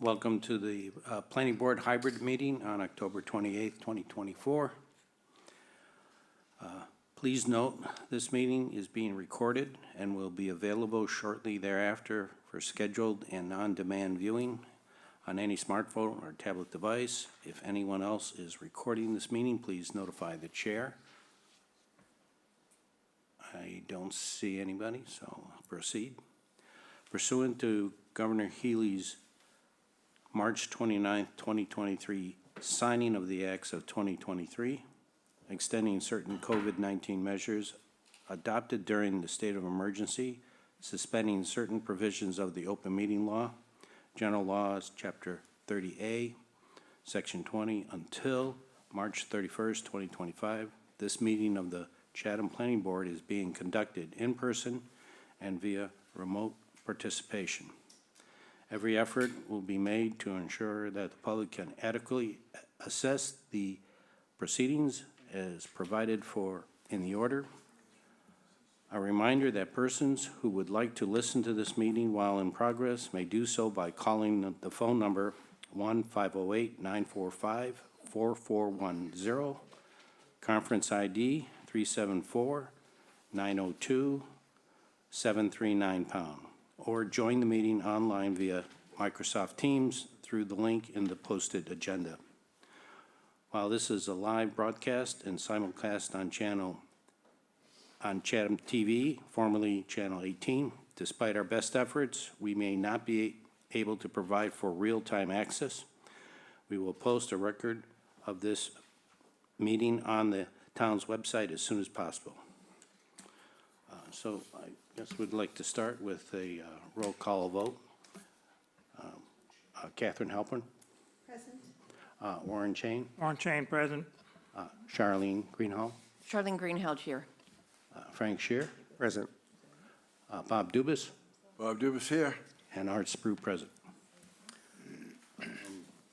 Welcome to the Planning Board hybrid meeting on October 28th, 2024. Please note this meeting is being recorded and will be available shortly thereafter for scheduled and on-demand viewing on any smartphone or tablet device. If anyone else is recording this meeting, please notify the chair. I don't see anybody, so I'll proceed. Pursuant to Governor Healy's March 29, 2023 signing of the Acts of 2023, extending certain COVID-19 measures adopted during the state of emergency, suspending certain provisions of the open meeting law, general laws, chapter 30A, section 20, until March 31st, 2025. This meeting of the Chatham Planning Board is being conducted in person and via remote participation. Every effort will be made to ensure that the public can adequately assess the proceedings as provided for in the order. A reminder that persons who would like to listen to this meeting while in progress may do so by calling the phone number 1-508-945-4410, conference ID 374-902-739#, or join the meeting online via Microsoft Teams through the link in the posted agenda. While this is a live broadcast and simulcast on Chatham TV, formerly Channel 18, despite our best efforts, we may not be able to provide for real-time access. We will post a record of this meeting on the town's website as soon as possible. So I guess we'd like to start with a roll call vote. Catherine Halpern. Present. Warren Chain. Warren Chain, present. Charlene Greenhall. Charlene Greenheld here. Frank Shear. Present. Bob Dubus. Bob Dubus here. And Art Sprue present.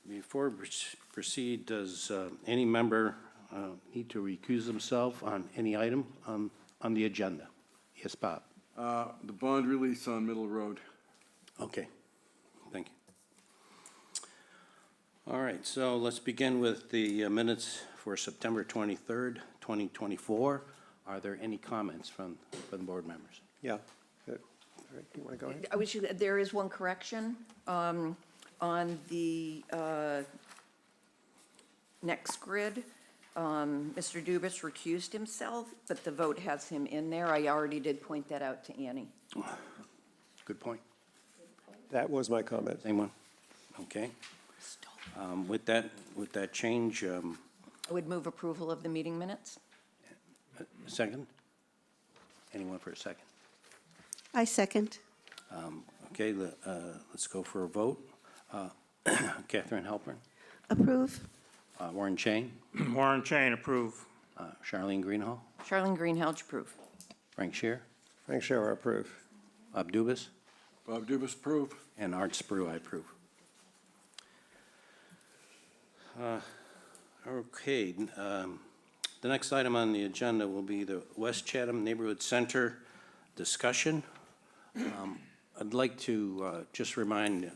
Before we proceed, does any member need to recuse themselves on any item on the agenda? Yes, Bob. The bond release on Middle Road. Okay, thank you. All right, so let's begin with the minutes for September 23rd, 2024. Are there any comments from the board members? Yeah. Good. All right, you want to go ahead? There is one correction on the next grid. Mr. Dubus recused himself, but the vote has him in there. I already did point that out to Annie. Good point. That was my comment. Same one? Okay. With that change, I would move approval of the meeting minutes. second? Anyone for a second? I second. Okay, let's go for a vote. Catherine Halpern. Approve. Warren Chain. Warren Chain, approve. Charlene Greenhall. Charlene Greenheld, approve. Frank Shear. Frank Scherer, approve. Bob Dubus. Bob Dubus, approve. And Art Sprue, I approve. Okay, the next item on the agenda will be the West Chatham Neighborhood Center discussion. I'd like to just remind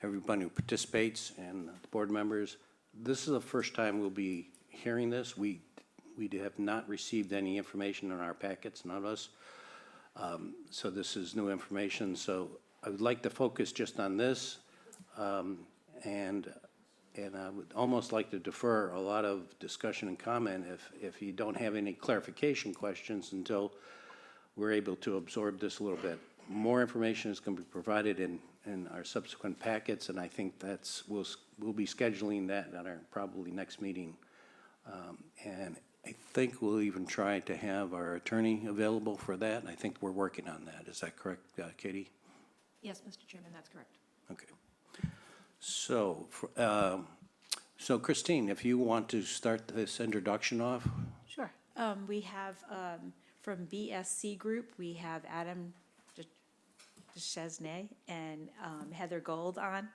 everybody who participates and the board members, this is the first time we'll be hearing this. We have not received any information in our packets, none of us. So this is new information. So I would like to focus just on this, and I would almost like to defer a lot of discussion and comment if you don't have any clarification questions until we're able to absorb this a little bit. More information is going to be provided in our subsequent packets, and I think we'll be scheduling that at our probably next meeting. And I think we'll even try to have our attorney available for that, and I think we're working on that. Is that correct, Katie? Yes, Mr. Chairman, that's correct. Okay. So, so Christine, if you want to start this introduction off. Sure. We have, from BSC Group, we have Adam Chesney and Heather Gold on.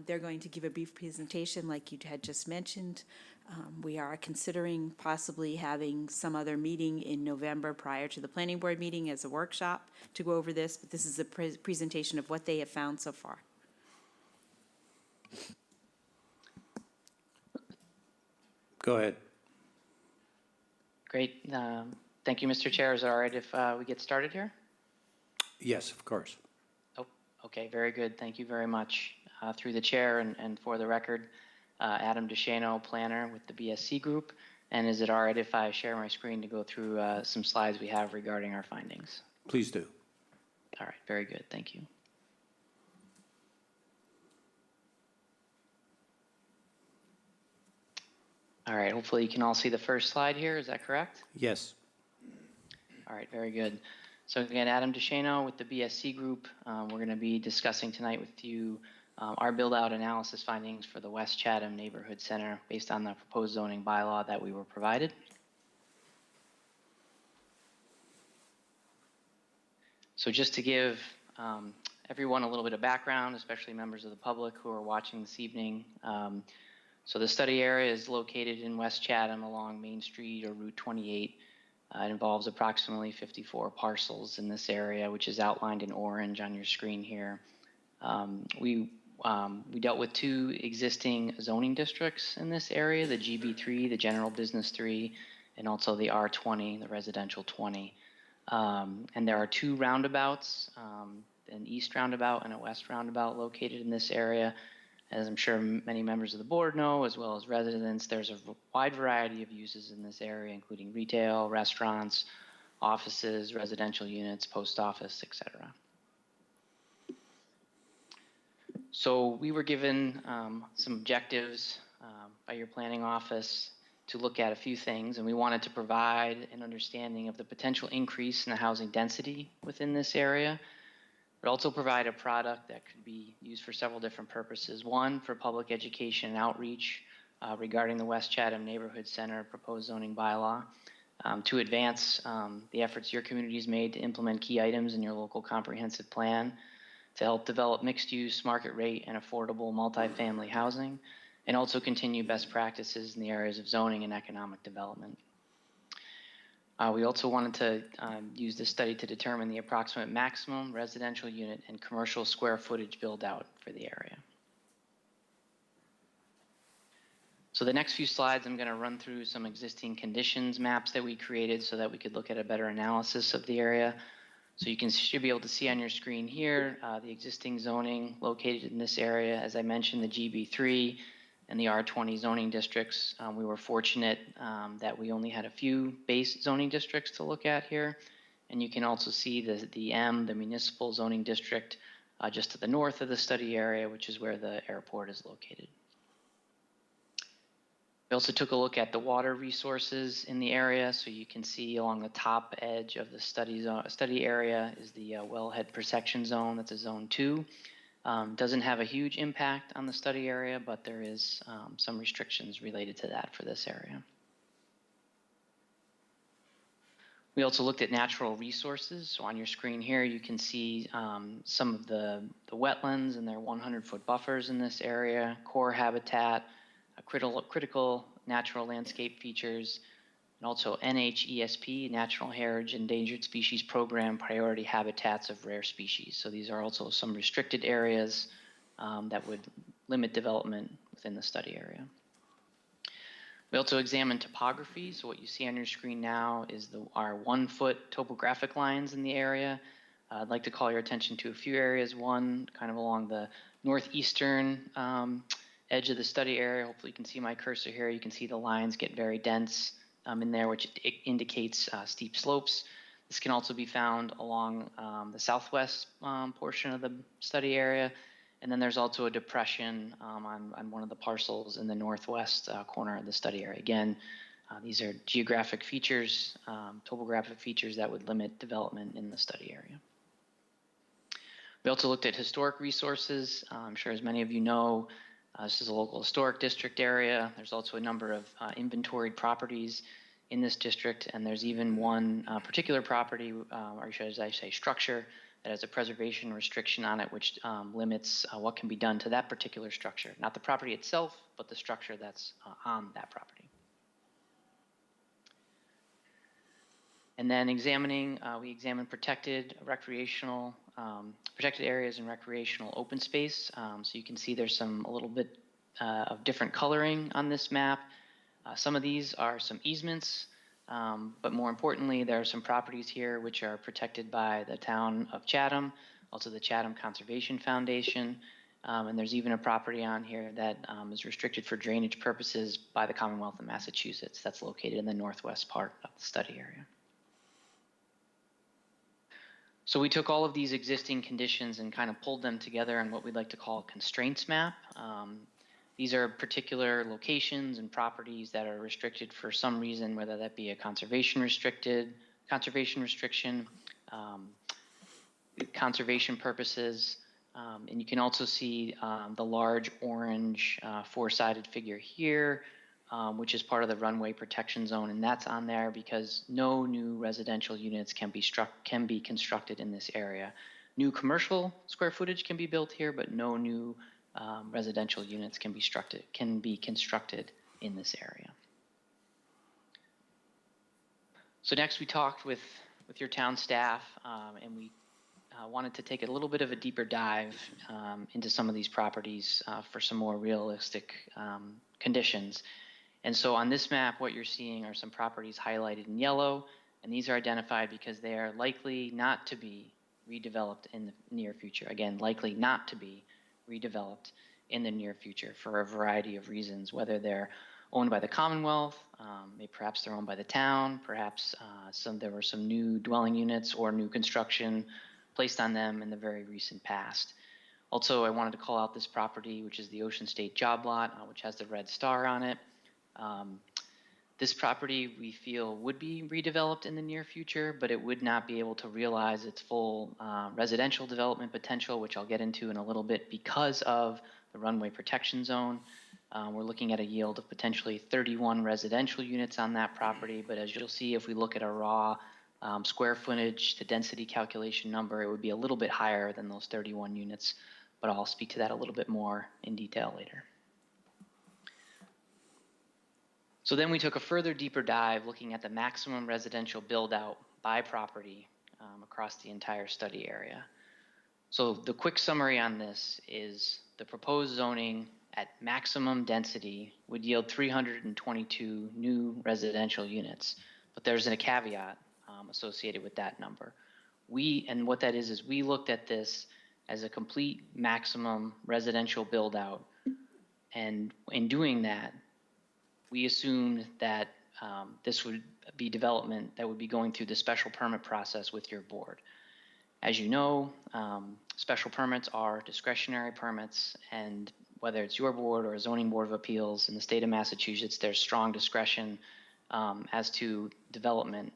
They're going to give a brief presentation like you had just mentioned. We are considering possibly having some other meeting in November prior to the planning board meeting as a workshop to go over this, but this is a presentation of what they have found so far. Go ahead. Great. Thank you, Mr. Chair. Is it all right if we get started here? Yes, of course. Oh, okay, very good. Thank you very much. Through the chair and for the record, Adam DeShano, planner with the BSC Group. And is it all right if I share my screen to go through some slides we have regarding our findings? Please do. All right, very good. Thank you. All right, hopefully you can all see the first slide here. Is that correct? Yes. All right, very good. So again, Adam DeShano with the BSC Group. We're going to be discussing tonight with you our build-out analysis findings for the West Chatham Neighborhood Center based on the proposed zoning bylaw that we were provided. So just to give everyone a little bit of background, especially members of the public who are watching this evening. So the study area is located in West Chatham along Main Street or Route 28. It involves approximately 54 parcels in this area, which is outlined in orange on your screen here. We dealt with 2 existing zoning districts in this area, the GB3, the General Business 3, and also the R20, the Residential 20. And there are 2 roundabouts, an east roundabout and a west roundabout located in this area. As I'm sure many members of the board know, as well as residents, there's a wide variety of uses in this area, including retail, restaurants, offices, residential units, post office, etc. So we were given some objectives by your planning office to look at a few things, and we wanted to provide an understanding of the potential increase in the housing density within this area, but also provide a product that could be used for several different purposes. One, for public education and outreach regarding the West Chatham Neighborhood Center proposed zoning bylaw, to advance the efforts your community has made to implement key items in your local comprehensive plan, to help develop mixed-use, market rate, and affordable multifamily housing, and also continue best practices in the areas of zoning and economic development. We also wanted to use this study to determine the approximate maximum residential unit and commercial square footage build out for the area. So the next few slides, I'm going to run through some existing conditions maps that we created so that we could look at a better analysis of the area. So you should be able to see on your screen here the existing zoning located in this area. As I mentioned, the GB3 and the R20 zoning districts. We were fortunate that we only had a few base zoning districts to look at here. And you can also see the municipal zoning district just to the north of the study area, which is where the airport is located. We also took a look at the water resources in the area. So you can see along the top edge of the study area is the wellhead protection zone. That's a zone 2. Doesn't have a huge impact on the study area, but there is some restrictions related to that for this area. We also looked at natural resources. So on your screen here, you can see some of the wetlands and their 100-foot buffers in this area, core habitat, critical natural landscape features, and also NHESP, Natural Heritage Endangered Species Program, priority habitats of rare species. So these are also some restricted areas that would limit development within the study area. We also examined topography. So what you see on your screen now is our 1-foot topographic lines in the area. I'd like to call your attention to a few areas. One, kind of along the northeastern edge of the study area. Hopefully you can see my cursor here. You can see the lines get very dense in there, which indicates steep slopes. This can also be found along the southwest portion of the study area. And then there's also a depression on one of the parcels in the northwest corner of the study area. Again, these are geographic features, topographic features that would limit development in the study area. We also looked at historic resources. I'm sure as many of you know, this is a local historic district area. There's also a number of inventoried properties in this district, and there's even one particular property, or should I say structure, that has a preservation restriction on it, which limits what can be done to that particular structure. Not the property itself, but the structure that's on that property. And then we examined protected areas and recreational open space. So you can see there's a little bit of different coloring on this map. Some of these are some easements, but more importantly, there are some properties here which are protected by the town of Chatham, also the Chatham Conservation Foundation, and there's even a property on here that is restricted for drainage purposes by the Commonwealth of Massachusetts. That's located in the northwest part of the study area. So we took all of these existing conditions and kind of pulled them together in what we'd like to call a constraints map. These are particular locations and properties that are restricted for some reason, whether that be a conservation restriction, conservation purposes, and you can also see the large orange four-sided figure here, which is part of the runway protection zone, and that's on there because no new residential units can be constructed in this area. New commercial square footage can be built here, but no new residential units can be constructed in this area. So next we talked with your town staff, and we wanted to take a little bit of a deeper dive into some of these properties for some more realistic conditions. And so on this map, what you're seeing are some properties highlighted in yellow, and these are identified because they are likely not to be redeveloped in the near future. Again, likely not to be redeveloped in the near future for a variety of reasons, whether they're owned by the Commonwealth, perhaps they're owned by the town, perhaps there were some new dwelling units or new construction placed on them in the very recent past. Also, I wanted to call out this property, which is the Ocean State Job Lot, which has the red star on it. This property we feel would be redeveloped in the near future, but it would not be able to realize its full residential development potential, which I'll get into in a little bit because of the runway protection zone. We're looking at a yield of potentially 31 residential units on that property, but as you'll see, if we look at a raw square footage to density calculation number, it would be a little bit higher than those 31 units, but I'll speak to that a little bit more in detail later. So then we took a further deeper dive looking at the maximum residential build out by property across the entire study area. So the quick summary on this is the proposed zoning at maximum density would yield 322 new residential units, but there's a caveat associated with that number. And what that is we looked at this as a complete maximum residential build out, and in doing that, we assumed that this would be development that would be going through the special permit process with your board. As you know, special permits are discretionary permits, and whether it's your board or a zoning board of appeals in the state of Massachusetts, there's strong discretion as to development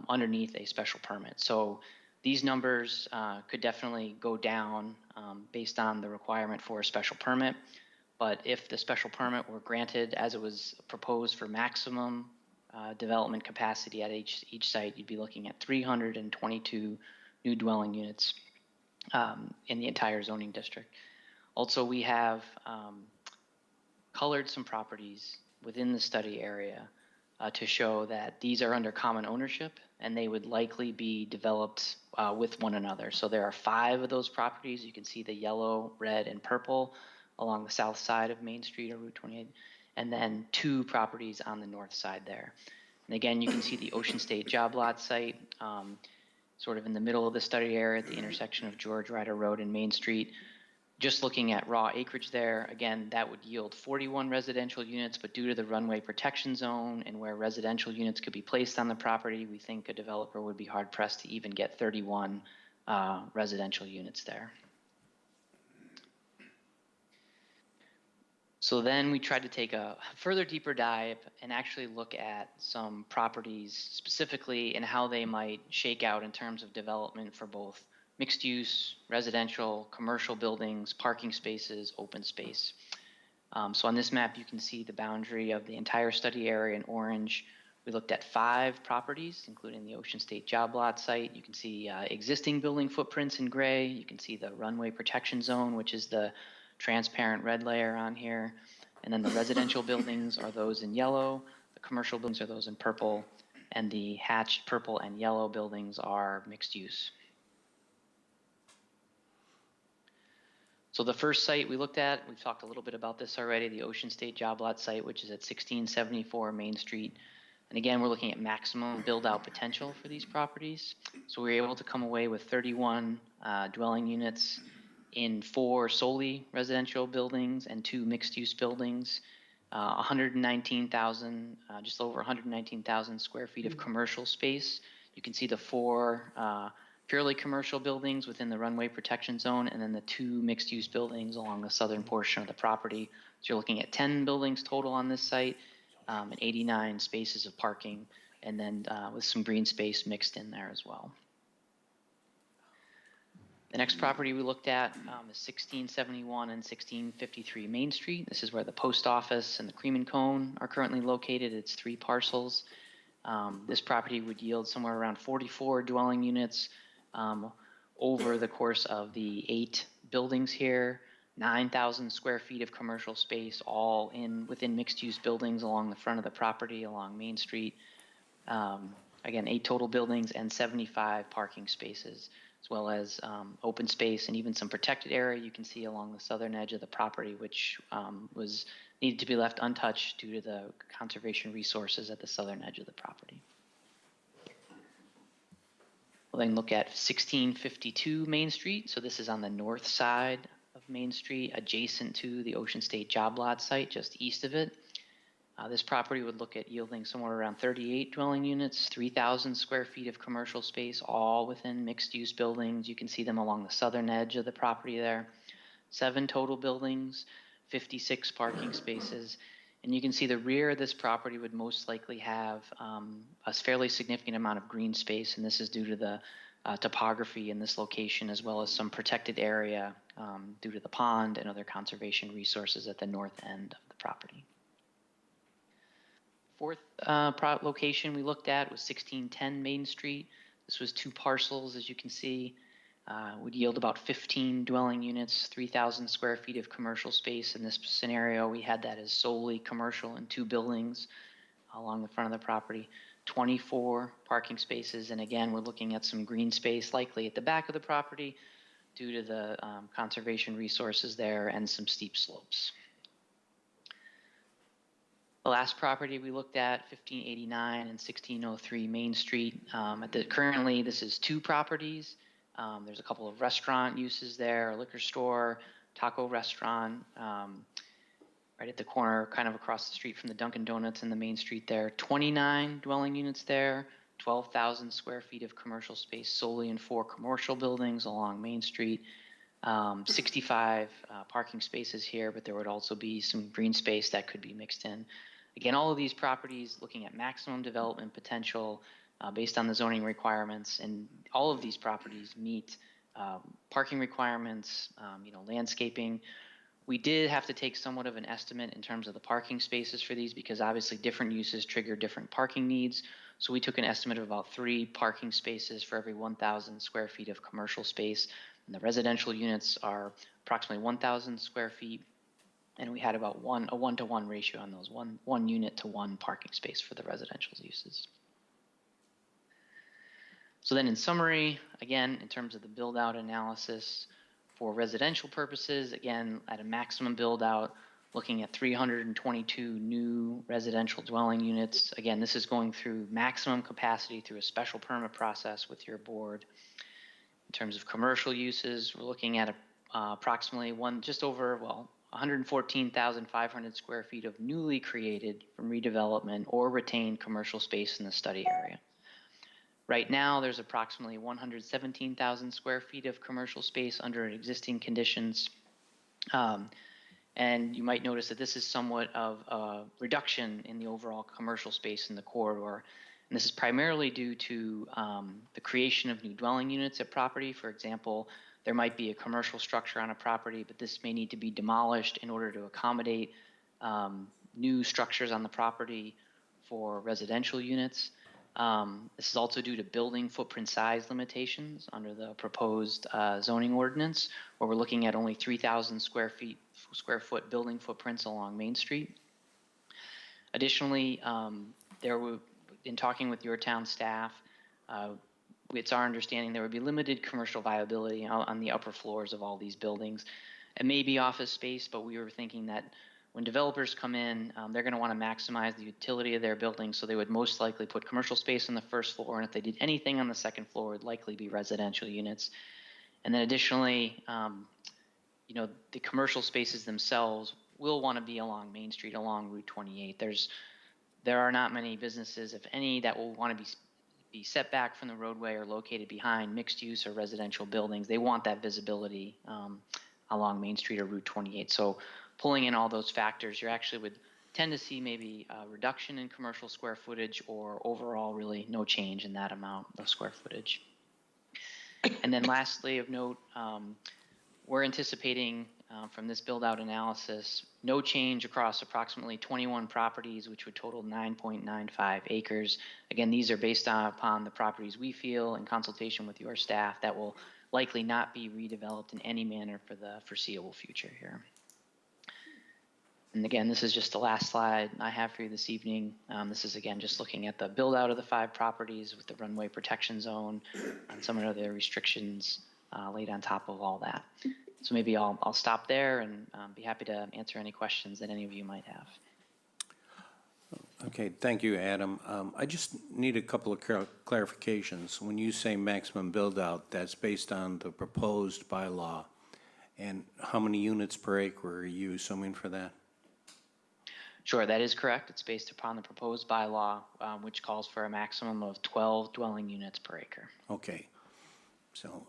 underneath a special permit. So these numbers could definitely go down based on the requirement for a special permit. But if the special permit were granted as it was proposed for maximum development capacity at each site, you'd be looking at 322 new dwelling units in the entire zoning district. Also, we have colored some properties within the study area to show that these are under common ownership and they would likely be developed with one another. So there are 5 of those properties. You can see the yellow, red, and purple along the south side of Main Street or Route 28, and then 2 properties on the north side there. And again, you can see the Ocean State Job Lot site sort of in the middle of the study area at the intersection of George Ryder Road and Main Street. Just looking at raw acreage there, again, that would yield 41 residential units, but due to the runway protection zone and where residential units could be placed on the property, we think a developer would be hard pressed to even get 31 residential units there. So then we tried to take a further deeper dive and actually look at some properties specifically and how they might shake out in terms of development for both mixed use, residential, commercial buildings, parking spaces, open space. So on this map, you can see the boundary of the entire study area in orange. We looked at 5 properties, including the Ocean State Job Lot site. You can see existing building footprints in gray. You can see the runway protection zone, which is the transparent red layer on here. And then the residential buildings are those in yellow. The commercial buildings are those in purple. and the hatched purple and yellow buildings are mixed use. So the first site we looked at, we've talked a little bit about this already, the Ocean State Job Lot site, which is at 1674 Main Street. And again, we're looking at maximum build-out potential for these properties. So we were able to come away with 31 dwelling units in 4 solely residential buildings and 2 mixed-use buildings, 119,000, just over 119,000 square feet of commercial space. You can see the 4 purely commercial buildings within the runway protection zone, and then the 2 mixed-use buildings along the southern portion of the property. So you're looking at 10 buildings total on this site, and 89 spaces of parking, and then with some green space mixed in there as well. The next property we looked at is 1671 and 1653 Main Street. This is where the post office and the Cream and Cone are currently located. It's 3 parcels. This property would yield somewhere around 44 dwelling units over the course of the 8 buildings here, 9,000 square feet of commercial space, all within mixed-use buildings along the front of the property along Main Street. Again, 8 total buildings and 75 parking spaces, as well as open space and even some protected area you can see along the southern edge of the property, which needed to be left untouched due to the conservation resources at the southern edge of the property. We'll then look at 1652 Main Street. So this is on the north side of Main Street, adjacent to the Ocean State Job Lot site, just east of it. This property would look at yielding somewhere around 38 dwelling units, 3,000 square feet of commercial space, all within mixed-use buildings. You can see them along the southern edge of the property there. 7 total buildings, 56 parking spaces. And you can see the rear of this property would most likely have a fairly significant amount of green space, and this is due to the topography in this location, as well as some protected area due to the pond and other conservation resources at the north end of the property. 4th location we looked at was 1610 Main Street. This was 2 parcels, as you can see. Would yield about 15 dwelling units, 3,000 square feet of commercial space. In this scenario, we had that as solely commercial in 2 buildings along the front of the property, 24 parking spaces. And again, we're looking at some green space likely at the back of the property due to the conservation resources there and some steep slopes. The last property we looked at, 1589 and 1603 Main Street. Currently, this is 2 properties. There's a couple of restaurant uses there, a liquor store, taco restaurant, right at the corner, kind of across the street from the Dunkin' Donuts in the Main Street there. 29 dwelling units there, 12,000 square feet of commercial space solely in 4 commercial buildings along Main Street. 65 parking spaces here, but there would also be some green space that could be mixed in. Again, all of these properties looking at maximum development potential based on the zoning requirements, and all of these properties meet parking requirements, landscaping. We did have to take somewhat of an estimate in terms of the parking spaces for these because obviously different uses trigger different parking needs. So we took an estimate of about 3 parking spaces for every 1,000 square feet of commercial space. And the residential units are approximately 1,000 square feet. And we had about a 1-to-1 ratio on those, one unit to 1 parking space for the residential uses. So then in summary, again, in terms of the build-out analysis for residential purposes, again, at a maximum build-out, looking at 322 new residential dwelling units. Again, this is going through maximum capacity through a special permit process with your board. In terms of commercial uses, we're looking at approximately 114,500 square feet of newly created from redevelopment or retained commercial space in the study area. Right now, there's approximately 117,000 square feet of commercial space under existing conditions. And you might notice that this is somewhat of a reduction in the overall commercial space in the corridor. And this is primarily due to the creation of new dwelling units at property. For example, there might be a commercial structure on a property, but this may need to be demolished in order to accommodate new structures on the property for residential units. This is also due to building footprint size limitations under the proposed zoning ordinance, where we're looking at only 3,000 square foot building footprints along Main Street. Additionally, in talking with your town staff, it's our understanding there would be limited commercial viability on the upper floors of all these buildings. It may be office space, but we were thinking that when developers come in, they're going to want to maximize the utility of their building, so they would most likely put commercial space on the first floor, and if they did anything on the second floor, it would likely be residential units. And then additionally, the commercial spaces themselves will want to be along Main Street, along Route 28. There are not many businesses, if any, that will want to be set back from the roadway or located behind mixed use or residential buildings. They want that visibility along Main Street or Route 28. So pulling in all those factors, you actually would tend to see maybe a reduction in commercial square footage or overall really no change in that amount of square footage. And then lastly of note, we're anticipating from this build-out analysis, no change across approximately 21 properties, which would total 9.95 acres. Again, these are based upon the properties we feel in consultation with your staff that will likely not be redeveloped in any manner for the foreseeable future here. And again, this is just the last slide I have for you this evening. This is again just looking at the build out of the 5 properties with the runway protection zone and some of the restrictions laid on top of all that. So maybe I'll stop there and be happy to answer any questions that any of you might have. Okay, thank you, Adam. I just need a couple of clarifications. When you say maximum build-out, that's based on the proposed bylaw. And how many units per acre are you assuming for that? Sure, that is correct. It's based upon the proposed bylaw, which calls for a maximum of 12 dwelling units per acre. Okay. So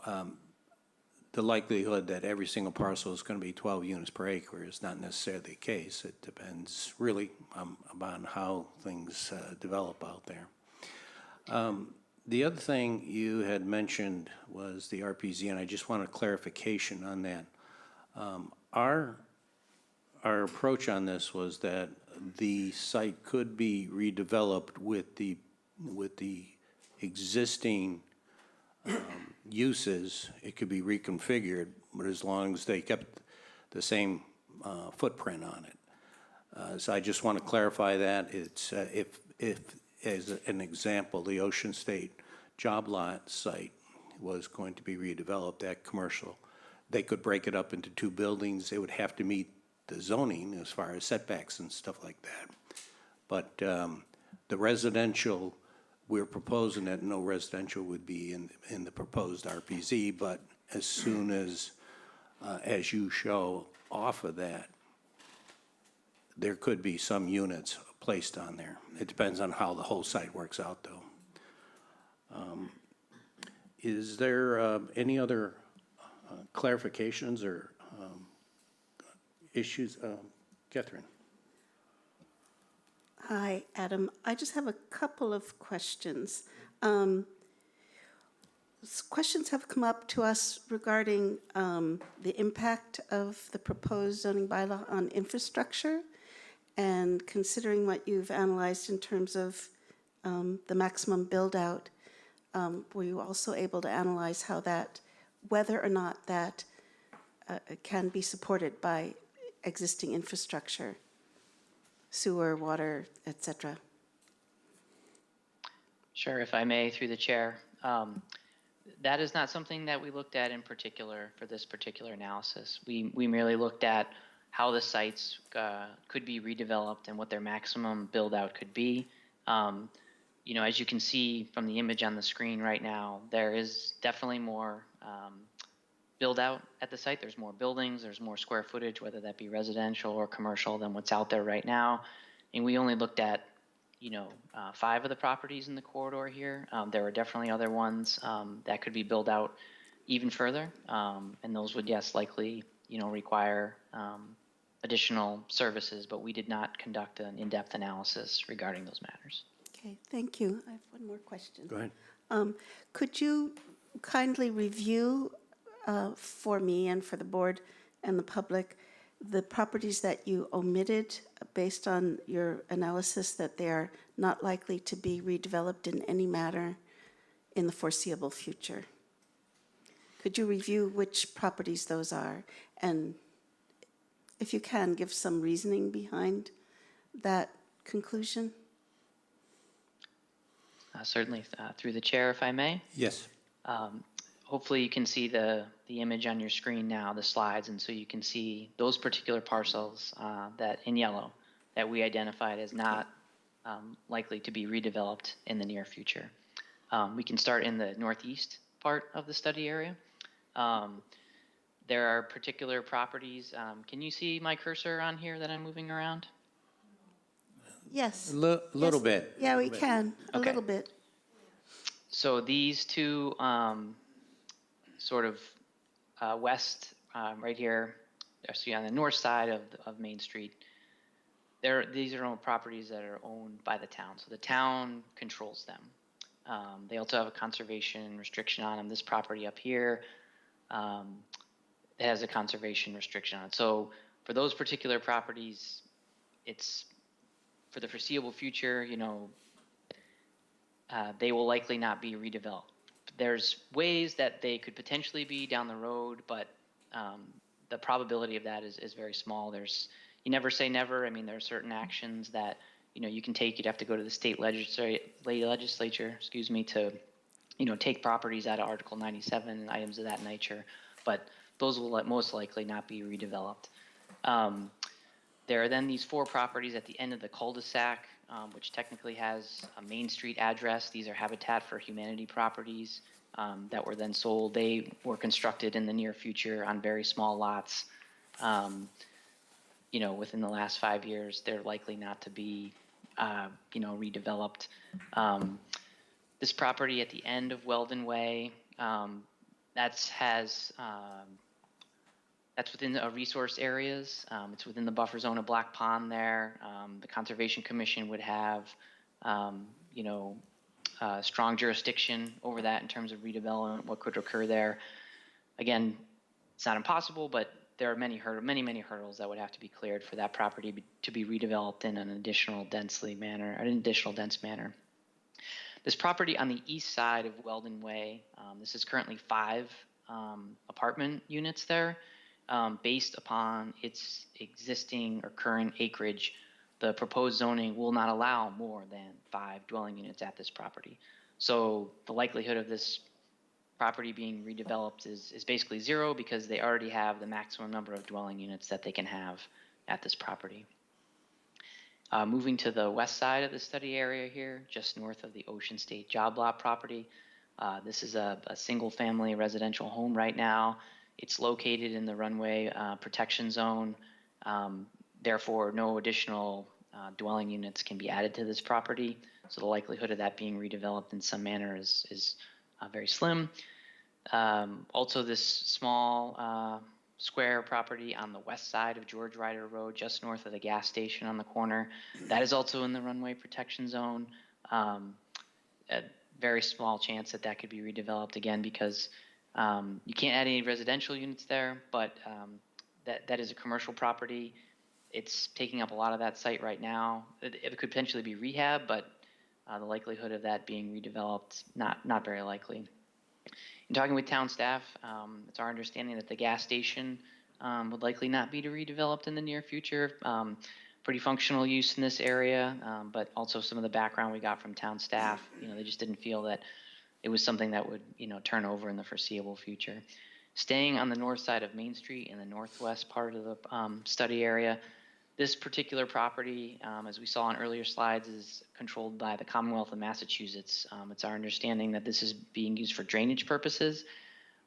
the likelihood that every single parcel is going to be 12 units per acre is not necessarily the case. It depends really upon how things develop out there. The other thing you had mentioned was the RPZ, and I just want a clarification on that. Our approach on this was that the site could be redeveloped with the existing uses. It could be reconfigured, but as long as they kept the same footprint on it. So I just want to clarify that. It's if as an example, the Ocean State job lot site was going to be redeveloped, that commercial, they could break it up into 2 buildings. It would have to meet the zoning as far as setbacks and stuff like that. But the residential, we're proposing that no residential would be in the proposed RPZ, but as soon as you show off of that, there could be some units placed on there. It depends on how the whole site works out, though. Is there any other clarifications or issues? Catherine. Hi, Adam. I just have a couple of questions. Questions have come up to us regarding the impact of the proposed zoning bylaw on infrastructure, and considering what you've analyzed in terms of the maximum build-out, were you also able to analyze how that, whether or not that can be supported by existing infrastructure, sewer, water, et cetera? Sure, if I may, through the chair. That is not something that we looked at in particular for this particular analysis. We merely looked at how the sites could be redeveloped and what their maximum build out could be. As you can see from the image on the screen right now, there is definitely more build out at the site. There's more buildings, there's more square footage, whether that be residential or commercial, than what's out there right now. And we only looked at 5 of the properties in the corridor here. There are definitely other ones that could be built out even further, and those would, yes, likely, require additional services, but we did not conduct an in-depth analysis regarding those matters. Okay, thank you. I have one more question. Go ahead. Could you kindly review for me and for the board and the public the properties that you omitted based on your analysis that they are not likely to be redeveloped in any manner in the foreseeable future? Could you review which properties those are? And if you can, give some reasoning behind that conclusion? certainly through the chair, if I may. Yes. Hopefully you can see the image on your screen now, the slides, and so you can see those particular parcels that in yellow that we identified as not likely to be redeveloped in the near future. We can start in the northeast part of the study area. There are particular properties. Can you see my cursor on here that I'm moving around? Yes. Little Yes. bit. Yeah, we can, a Okay. little bit. So these two sort of west, right here, actually on the north side of Main Street, these are all properties that are owned by the town. So the town controls them. They also have a conservation restriction on them. This property up here has a conservation restriction on it. So for those particular properties, it's for the foreseeable future, they will likely not be redeveloped. There's ways that they could potentially be down the road, but the probability of that is very small. You never say never. I mean, there are certain actions that you can take. You'd have to go to the state legislature, to take properties out of Article 97 and items of that nature, but those will most likely not be redeveloped. There are then these 4 properties at the end of the cul-de-sac, which technically has a Main Street address. These are Habitat for Humanity properties that were then sold. They were constructed in the near future on very small lots. Within the last 5 years, they're likely not to be, redeveloped. This property at the end of Weldon Way, that's within resource areas. It's within the buffer zone of Black Pond there. The Conservation Commission would have, strong jurisdiction over that in terms of redevelopment, what could occur there. Again, it's not impossible, but there are many hurdles that would have to be cleared for that property to be redeveloped in an additional dense manner. This property on the east side of Weldon Way, this is currently 5 apartment units there. Based upon its existing or current acreage, the proposed zoning will not allow more than 5 dwelling units at this property. So the likelihood of this property being redeveloped is basically 0 because they already have the maximum number of dwelling units that they can have at this property. Moving to the west side of the study area here, just north of the Ocean State Job Lot property. This is a single-family residential home right now. It's located in the runway protection zone. Therefore, no additional dwelling units can be added to this property. So the likelihood of that being redeveloped in some manner is very slim. Also, this small square property on the west side of George Ryder Road, just north of the gas station on the corner, that is also in the runway protection zone. A very small chance that could be redeveloped again because you can't add any residential units there, but that is a commercial property. It's taking up a lot of that site right now. It could potentially be rehab, but the likelihood of that being redeveloped, not very likely. In talking with town staff, it's our understanding that the gas station would likely not be redeveloped in the near future. Pretty functional use in this area, but also some of the background we got from town staff, they just didn't feel that it was something that would, turn over in the foreseeable future. Staying on the north side of Main Street in the northwest part of the study area, this particular property, as we saw on earlier slides, is controlled by the Commonwealth of Massachusetts. It's our understanding that this is being used for drainage purposes.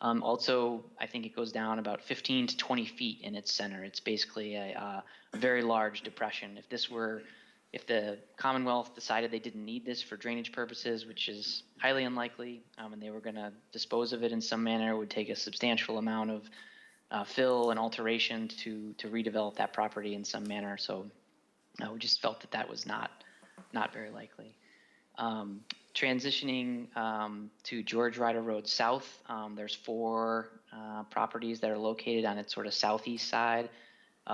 Also, I think it goes down about 15 to 20 feet in its center. It's basically a very large depression. If the Commonwealth decided they didn't need this for drainage purposes, which is highly unlikely, and they were going to dispose of it in some manner, it would take a substantial amount of fill and alteration to redevelop that property in some manner. So we just felt that was not very likely. Transitioning to George Ryder Road South, there's 4 properties that are located on its sort of southeast side.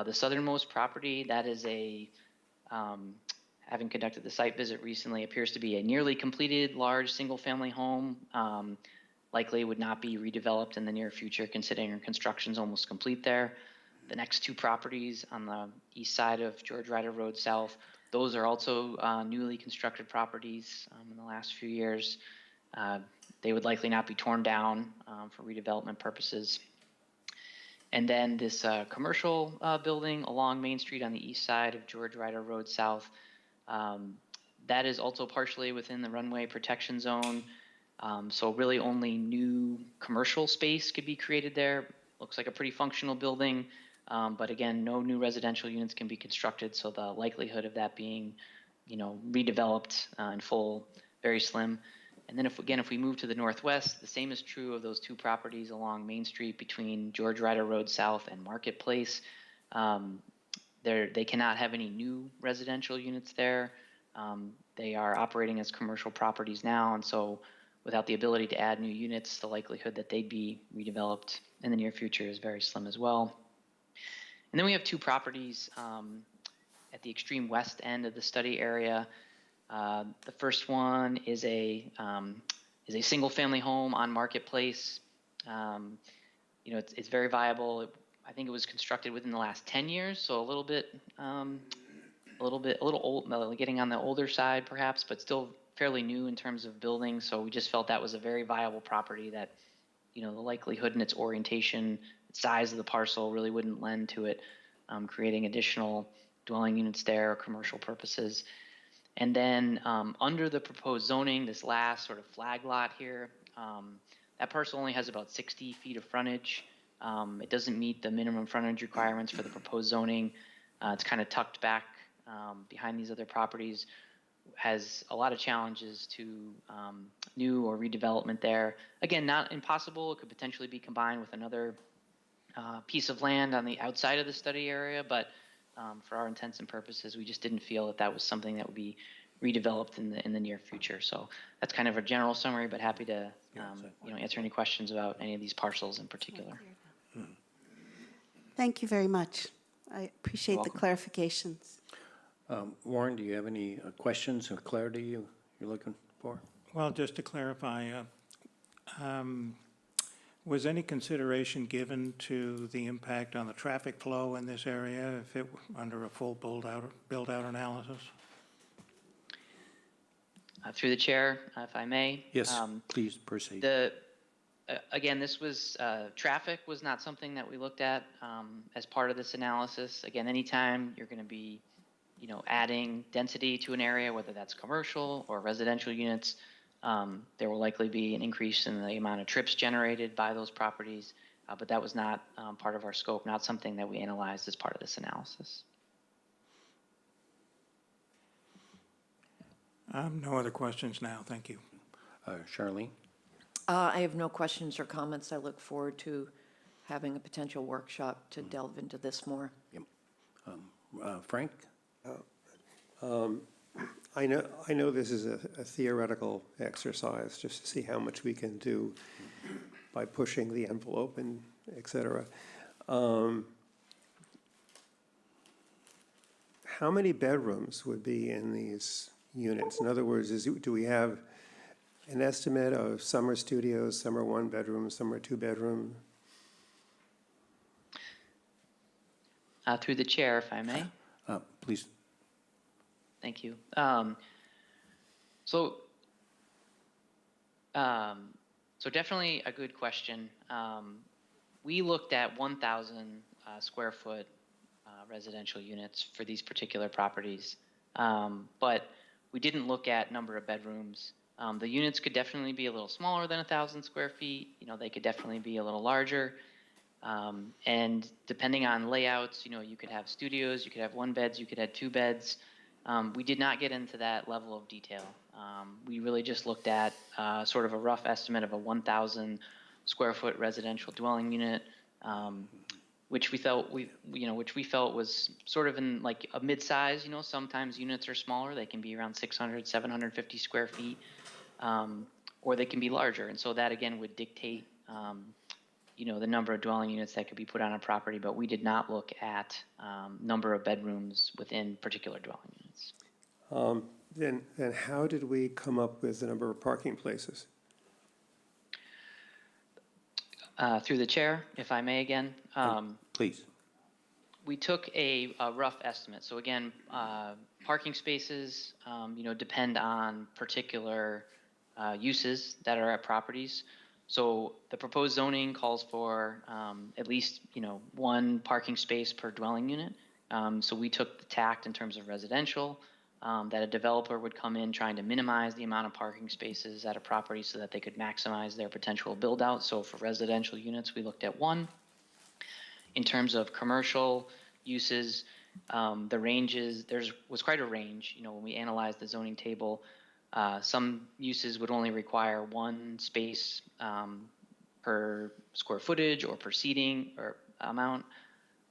The southernmost property, that is having conducted the site visit recently, appears to be a nearly completed large single-family home. Likely would not be redeveloped in the near future, considering construction's almost complete there. The next 2 properties on the east side of George Ryder Road South, Those are also newly constructed properties in the last few years. They would likely not be torn down for redevelopment purposes. And then this commercial building along Main Street on the east side of George Ryder Road South, that is also partially within the runway protection zone. So really only new commercial space could be created there. Looks like a pretty functional building, but again, no new residential units can be constructed, so the likelihood of that being, redeveloped in full, very slim. And then if we move to the northwest, the same is true of those two properties along Main Street between George Ryder Road South and Marketplace. They cannot have any new residential units there. They are operating as commercial properties now, and so without the ability to add new units, the likelihood that they'd be redeveloped in the near future is very slim as well. And then we have two properties at the extreme west end of the study area. The first one is a single-family home on Marketplace. It's very viable. I think it was constructed within the last 10 years, so a little old, getting on the older side perhaps, but still fairly new in terms of building. So we just felt that was a very viable property that, the likelihood and its orientation, size of the parcel really wouldn't lend to it creating additional dwelling units there or commercial purposes. And then under the proposed zoning, this last sort of flag lot here, that parcel only has about 60 feet of frontage. It doesn't meet the minimum frontage requirements for the proposed zoning. It's kind of tucked back behind these other properties, has a lot of challenges to new or redevelopment there. Again, not impossible. It could potentially be combined with another piece of land on the outside of the study area, but for our intents and purposes, we just didn't feel that was something that would be redeveloped in the near future. So that's kind of a general summary, but happy to answer any questions about any of these parcels in particular. Thank you very much. I appreciate the clarifications. Warren, do you have any questions or clarity you're looking for? Well, just to clarify, was any consideration given to the impact on the traffic flow in this area if it under a full build-out analysis? Through the chair, if I may. Yes, please proceed. Again, this was traffic was not something that we looked at as part of this analysis. Again, anytime you're going to be adding density to an area, whether that's commercial or residential units, there will likely be an increase in the amount of trips generated by those properties, but that was not part of our scope, not something that we analyzed as part of this analysis. No other questions now, thank you. Charlene? I have no questions or comments. I look forward to having a potential workshop to delve into this more. Yep. Frank? I know this is a theoretical exercise, just to see how much we can do by pushing the envelope and et cetera. How many bedrooms would be in these units? In other words, do we have an estimate of some are studios, some are one bedroom, some are two bedroom? Through the chair, if I may. Please. Thank you. So definitely a good question. We looked at 1,000 square foot residential units for these particular properties, but we didn't look at number of bedrooms. The units could definitely be a little smaller than 1,000 square feet. They could definitely be a little larger. And depending on layouts, you could have studios, you could have one beds, you could have two beds. We did not get into that level of detail. We really just looked at sort of a rough estimate of a 1,000 square foot residential dwelling unit, which we felt was sort of in like a mid-size. Sometimes units are smaller; they can be around 600, 750 square feet, or they can be larger. And so that again would dictate the number of dwelling units that could be put on a property, but we did not look at number of bedrooms within particular dwelling units. Then how did we come up with the number of parking places? Through the chair, if I may again. Please. we took a rough estimate. So again, parking spaces, depend on particular uses that are at properties. So the proposed zoning calls for at least, one parking space per dwelling unit. So we took the tact in terms of residential, that a developer would come in trying to minimize the amount of parking spaces at a property so that they could maximize their potential build out. So for residential units, we looked at one. In terms of commercial uses, the ranges, was quite a range. When we analyzed the zoning table, some uses would only require one space per square footage or per seating or amount.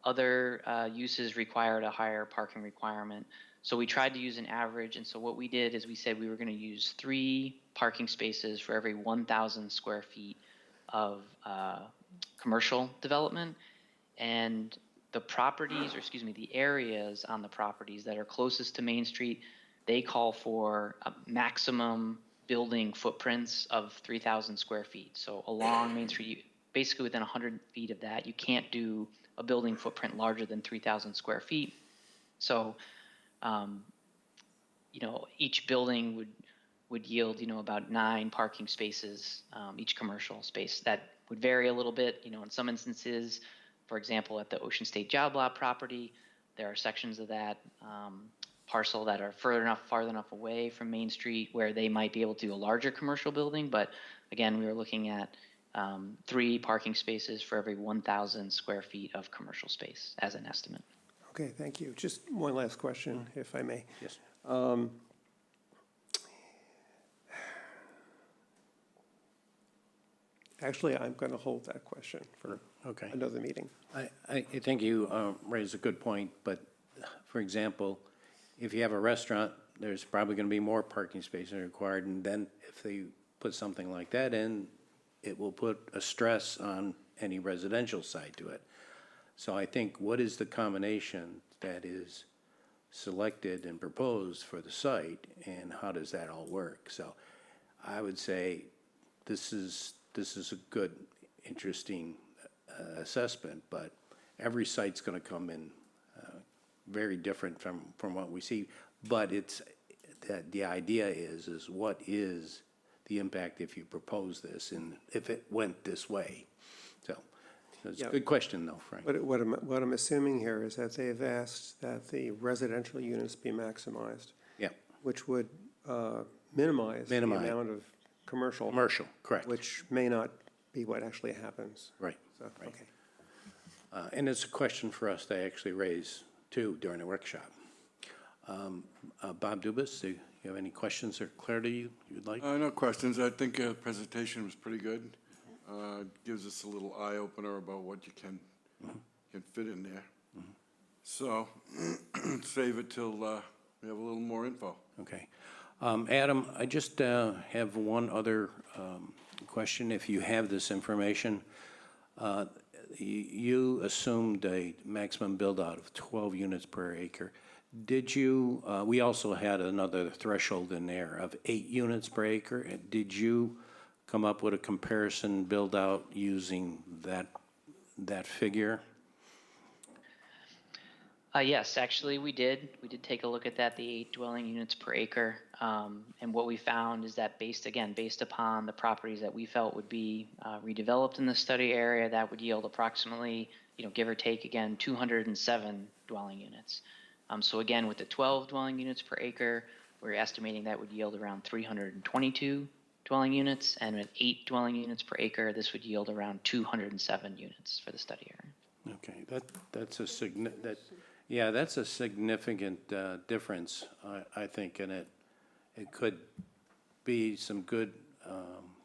Other uses required a higher parking requirement. So we tried to use an average, and so what we did is we said we were going to use 3 parking spaces for every 1,000 square feet of commercial development. And the properties, or excuse me, the areas on the properties that are closest to Main Street, they call for a maximum building footprints of 3,000 square feet. So along Main Street, basically within 100 feet of that, you can't do a building footprint larger than 3,000 square feet. So, each building would yield, about 9 parking spaces, each commercial space. That would vary a little bit, in some instances. For example, at the Ocean State Job Lot property, there are sections of that parcel that are farther enough away from Main Street where they might be able to do a larger commercial building. But again, we were looking at 3 parking spaces for every 1,000 square feet of commercial space as an estimate. Okay, thank you. Just one last question, if I may. Yes. Actually, I'm going to hold that question for Okay. another meeting. I think you raise a good point, but for example, if you have a restaurant, there's probably going to be more parking spaces required, and then if they put something like that in, it will put a stress on any residential side to it. So I think what is the combination that is selected and proposed for the site, and how does that all work? So I would say this is a good, interesting assessment, but every site's going to come in very different from what we see. But it's that the idea is what is the impact if you propose this and if it went this way? So it's a Yeah. good question, though, Frank. What I'm assuming here is that they've asked that the residential units be maximized, Yeah, which would minimize the Minimize. amount of commercial, commercial, correct. which may not be what actually happens. Right. So, Right. okay. And it's a question for us to actually raise, too, during the workshop. Bob Dubus, do you have any questions or clarity you'd like? No questions. I think the presentation was pretty good. Gives us a little eye opener about what you can fit in there. So save it till we have a little more info. Okay. Adam, I just have one other question. If you have this information, you assumed a maximum build-out of 12 units per acre. Did you, we also had another threshold in there of 8 units per acre. Did you come up with a comparison build-out using that figure? Yes, actually, we did. We did take a look at that, the 8 dwelling units per acre. And what we found is that based upon the properties that we felt would be redeveloped in the study area, that would yield approximately, give or take, again, 207 dwelling units. So again, with the 12 dwelling units per acre, we're estimating that would yield around 322 dwelling units. And with 8 dwelling units per acre, this would yield around 207 units for the study area. Okay, that's a significant difference, I think, and it could be some good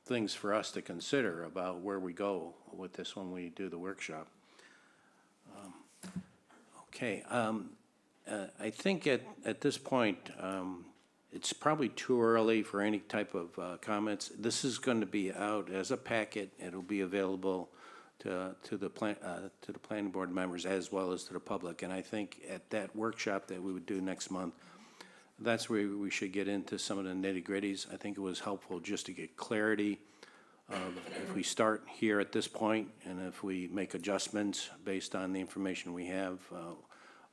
things for us to consider about where we go with this when we do the workshop. Okay, I think at this point, it's probably too early for any type of comments. This is going to be out as a packet. It'll be available to the planning board members as well as to the public. And I think at that workshop that we would do next month, that's where we should get into some of the nitty-gritties. I think it was helpful just to get clarity if we start here at this point, and if we make adjustments based on the information we have,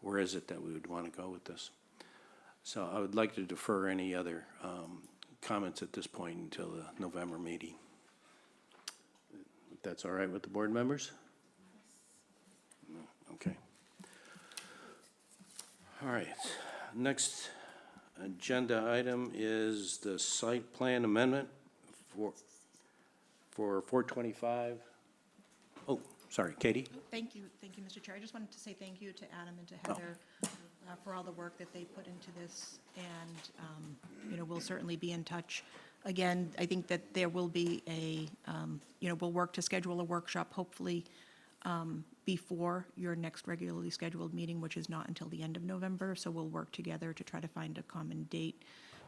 where is it that we would want to go with this? So I would like to defer any other comments at this point until the November meeting. If that's all right with the board members? No? Okay. All right. Next agenda item is the site plan amendment for 425. Oh, sorry, Katie? Thank you, Mr. Chair. I just wanted to say thank you to Adam and to Heather for all the work that they put into this, and, we'll certainly be in touch. Again, I think that there will be we'll work to schedule a workshop, hopefully, before your next regularly scheduled meeting, which is not until the end of November, so we'll work together to try to find a common date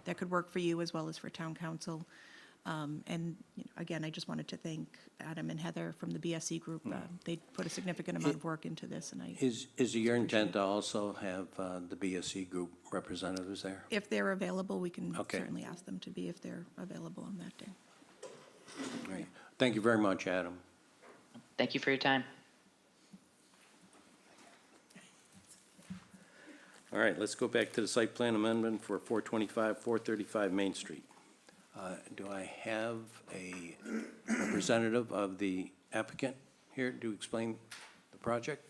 that could work for you as well as for town council. And again, I just wanted to thank Adam and Heather from the BSC group. They put a significant amount of work into this, and Is it your intent to also have the BSC group representatives there? if they're available, we can Okay. certainly ask them to be if they're available on that day. Great. Thank you very much, Adam. Thank you for your time. All right, let's go back to the site plan amendment for 435 Main Street. Do I have a representative of the applicant here to explain the project?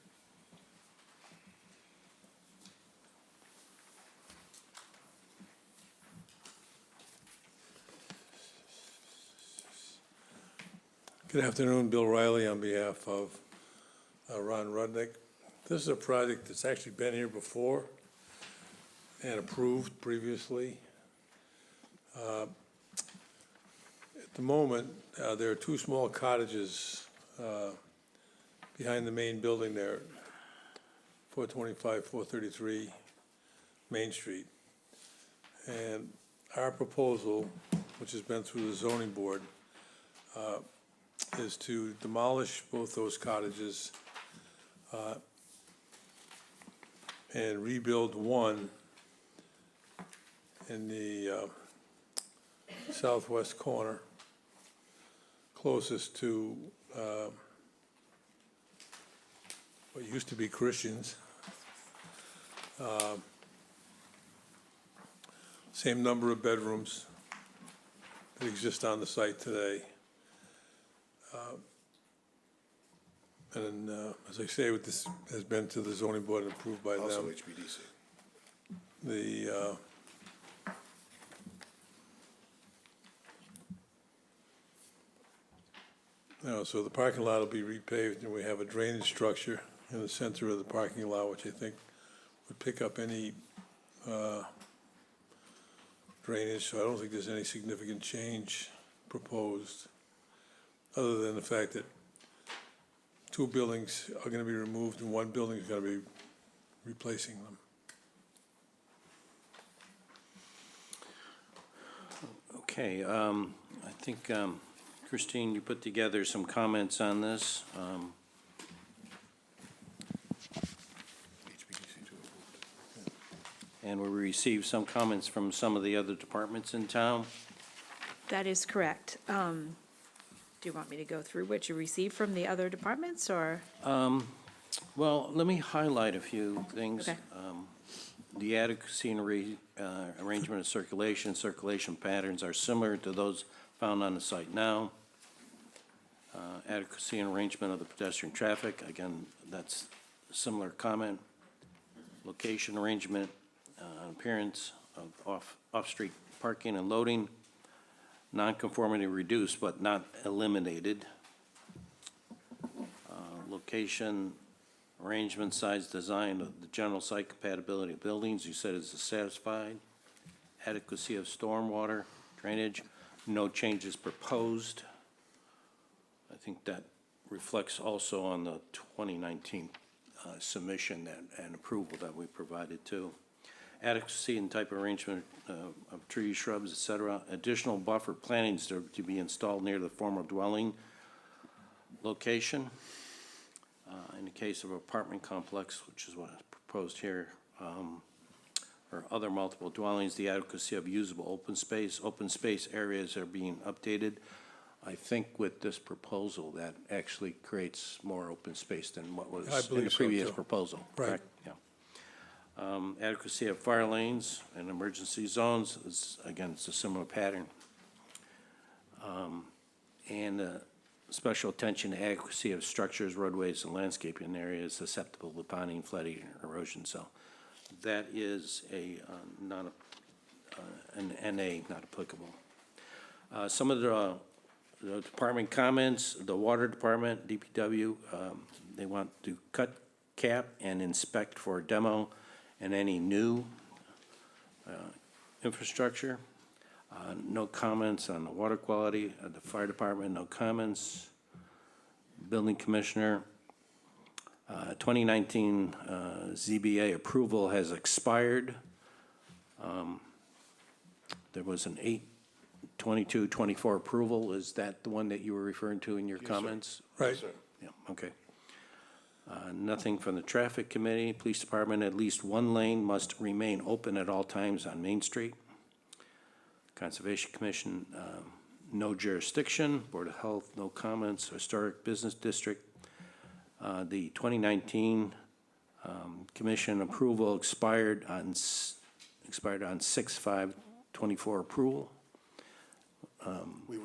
Good afternoon, Bill Riley on behalf of Ron Rudnick. This is a project that's actually been here before and approved previously. At the moment, there are two small cottages behind the main building there, 425, 433 Main Street. And our proposal, which has been through the zoning board, is to demolish both those cottages and rebuild one in the southwest corner, closest to what used to be Christians. Same number of bedrooms that exist on the site today. And as I say, this has been to the zoning board and approved by them. Also HBDC. So the parking lot will be repaved, and we have a drainage structure in the center of the parking lot, which I think would pick up any drainage, so I don't think there's any significant change proposed, other than the fact that two buildings are going to be removed and one building is going to be replacing them. Okay, I think, Christine, you put together some comments on this. And we received some comments from some of the other departments in town. That is correct. Do you want me to go through what you received from the other departments, or? Well, let me highlight a few things. Okay. The adequacy and arrangement of circulation patterns are similar to those found on the site now. Adequacy and arrangement of the pedestrian traffic, again, that's a similar comment. Location arrangement, appearance of off-street parking and loading. Nonconformity reduced but not eliminated. Location, arrangement, size, design of the general site compatibility of buildings, you said is satisfied. Adequacy of stormwater, drainage, no changes proposed. I think that reflects also on the 2019 submission and approval that we provided too. Adequacy and type of arrangement of trees, shrubs, et cetera. Additional buffer plantings to be installed near the former dwelling location. In the case of apartment complex, which is what is proposed here, or other multiple dwellings, the adequacy of usable open space. Open space areas are being updated. I think with this proposal, that actually creates more open space than what was I in the believe so, previous too. proposal. Right. Correct? Yeah. Adequacy of fire lanes and emergency zones is, again, it's a similar pattern. And special attention to adequacy of structures, roadways, and landscaping areas susceptible to ponding, flooding, and erosion. So that is an NA, not applicable. Some of the department comments, the water department, DPW, they want to cut, cap, and inspect for demo and any new infrastructure. No comments on the water quality. The fire department, no comments. Building commissioner, 2019 ZBA approval has expired. There was an 8/22/24 approval. Is that the one that you were referring to in your comments? Right. Yeah, okay. Nothing from the traffic committee. Police department, at least one lane must remain open at all times on Main Street. Conservation Commission, no jurisdiction. Board of Health, no comments. Historic Business District, the 2019 commission approval expired on 6/5/24 approval. We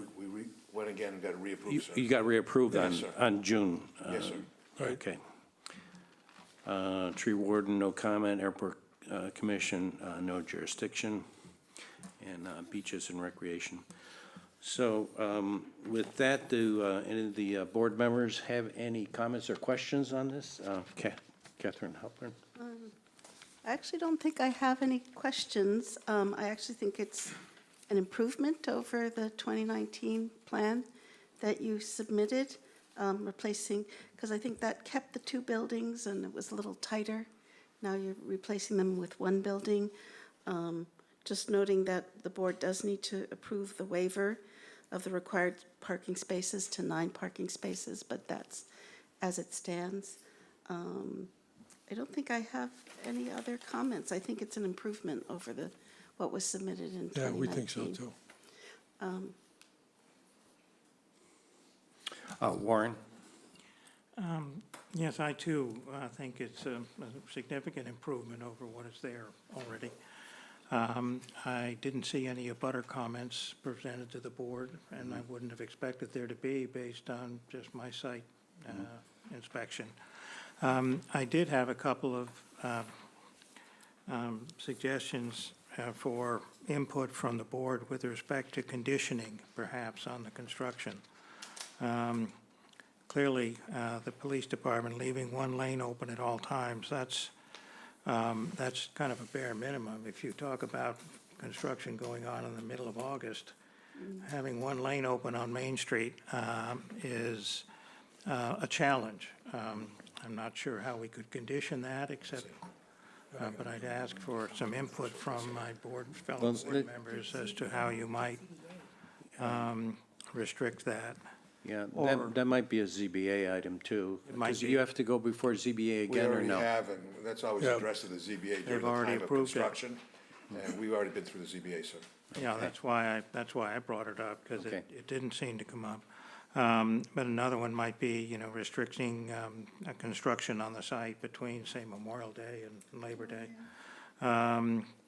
went again and got it reapproved, sir. You got reapproved Yes, sir. on June. Yes, sir. Okay. Tree warden, no comment. Airport commission, no jurisdiction. And beaches and recreation. So with that, do any of the board members have any comments or questions on this? Catherine Halpern? I actually don't think I have any questions. I actually think it's an improvement over the 2019 plan that you submitted, replacing, because I think that kept the two buildings and it was a little tighter. Now you're replacing them with one building. Just noting that the board does need to approve the waiver of the required parking spaces to 9 parking spaces, but that's as it stands. I don't think I have any other comments. I think it's an improvement over what was submitted in 2019. Yeah, we think so, too. Warren? Yes, I too think it's a significant improvement over what is there already. I didn't see any abutter comments presented to the board, and I wouldn't have expected there to be based on just my site inspection. I did have a couple of suggestions for input from the board with respect to conditioning, perhaps, on the construction. Clearly, the police department leaving one lane open at all times, that's kind of a bare minimum. If you talk about construction going on in the middle of August, having one lane open on Main Street is a challenge. I'm not sure how we could condition that, except, but I'd ask for some input from my fellow board members as to how you might restrict that. Yeah, Or- that might be a ZBA item too. It might Because be. you have to go before ZBA We again or already no? have, and that's always Yeah. addressed to the ZBA during They've the already time of approved it. construction. And we've already been through the ZBA, sir. Yeah, that's why I brought it up, because Okay. it didn't seem to come up. But another one might be, restricting construction on the site between, say, Memorial Day and Labor Day.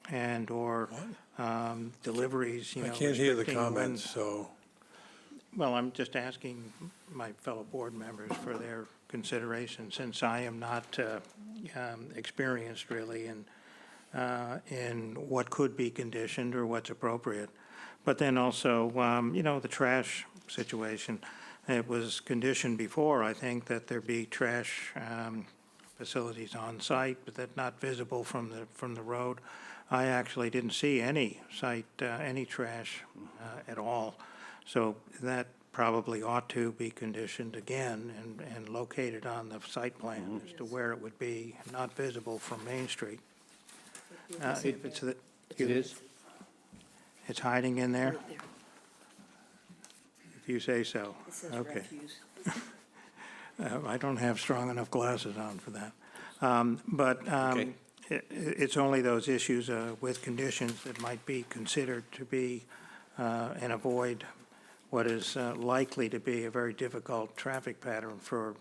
And/or deliveries, I can't hear the restricting when- comments, so, Well, I'm just asking my fellow board members for their consideration, since I am not experienced really in what could be conditioned or what's appropriate. But then also, the trash situation. It was conditioned before, I think, that there be trash facilities on site, but that not visible from the road. I actually didn't see any any trash at all. So that probably ought to be conditioned again and located on the site plan as to where it would be, not visible from Main Street. If it's, It is? it's hiding in there? If you say so. It says Okay. refuse. I don't have strong enough glasses on for that. But Okay. it's only those issues with conditions that might be considered to be and avoid what is likely to be a very difficult traffic pattern for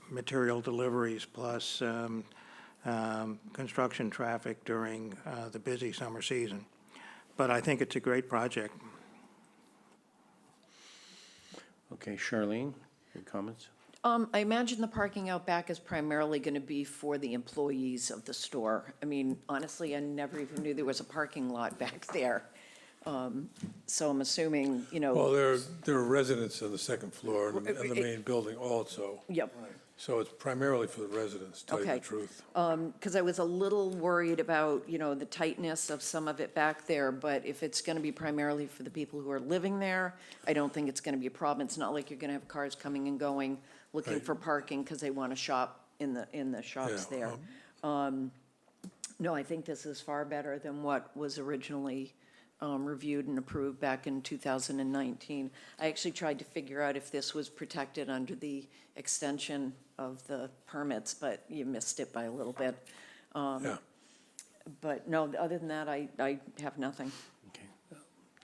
material deliveries plus construction traffic during the busy summer season. But I think it's a great project. Okay, Charlene, your comments? I imagine the parking out back is primarily going to be for the employees of the store. I mean, honestly, I never even knew there was a parking lot back there. So I'm assuming, Well, there are residents on the second floor and the main building also. Yep. So it's primarily for the residents, to tell you the Okay. truth. Because I was a little worried about, the tightness of some of it back there, but if it's going to be primarily for the people who are living there, I don't think it's going to be a problem. It's not like you're going to have cars coming and going, looking Right. for parking because they want to shop in the shops Yeah, there. No, I think this is far better than what was originally reviewed and approved back in 2019. I actually tried to figure out if this was protected under the extension of the permits, but you missed it by a little bit. Yeah. But no, other than that, I have nothing. Okay,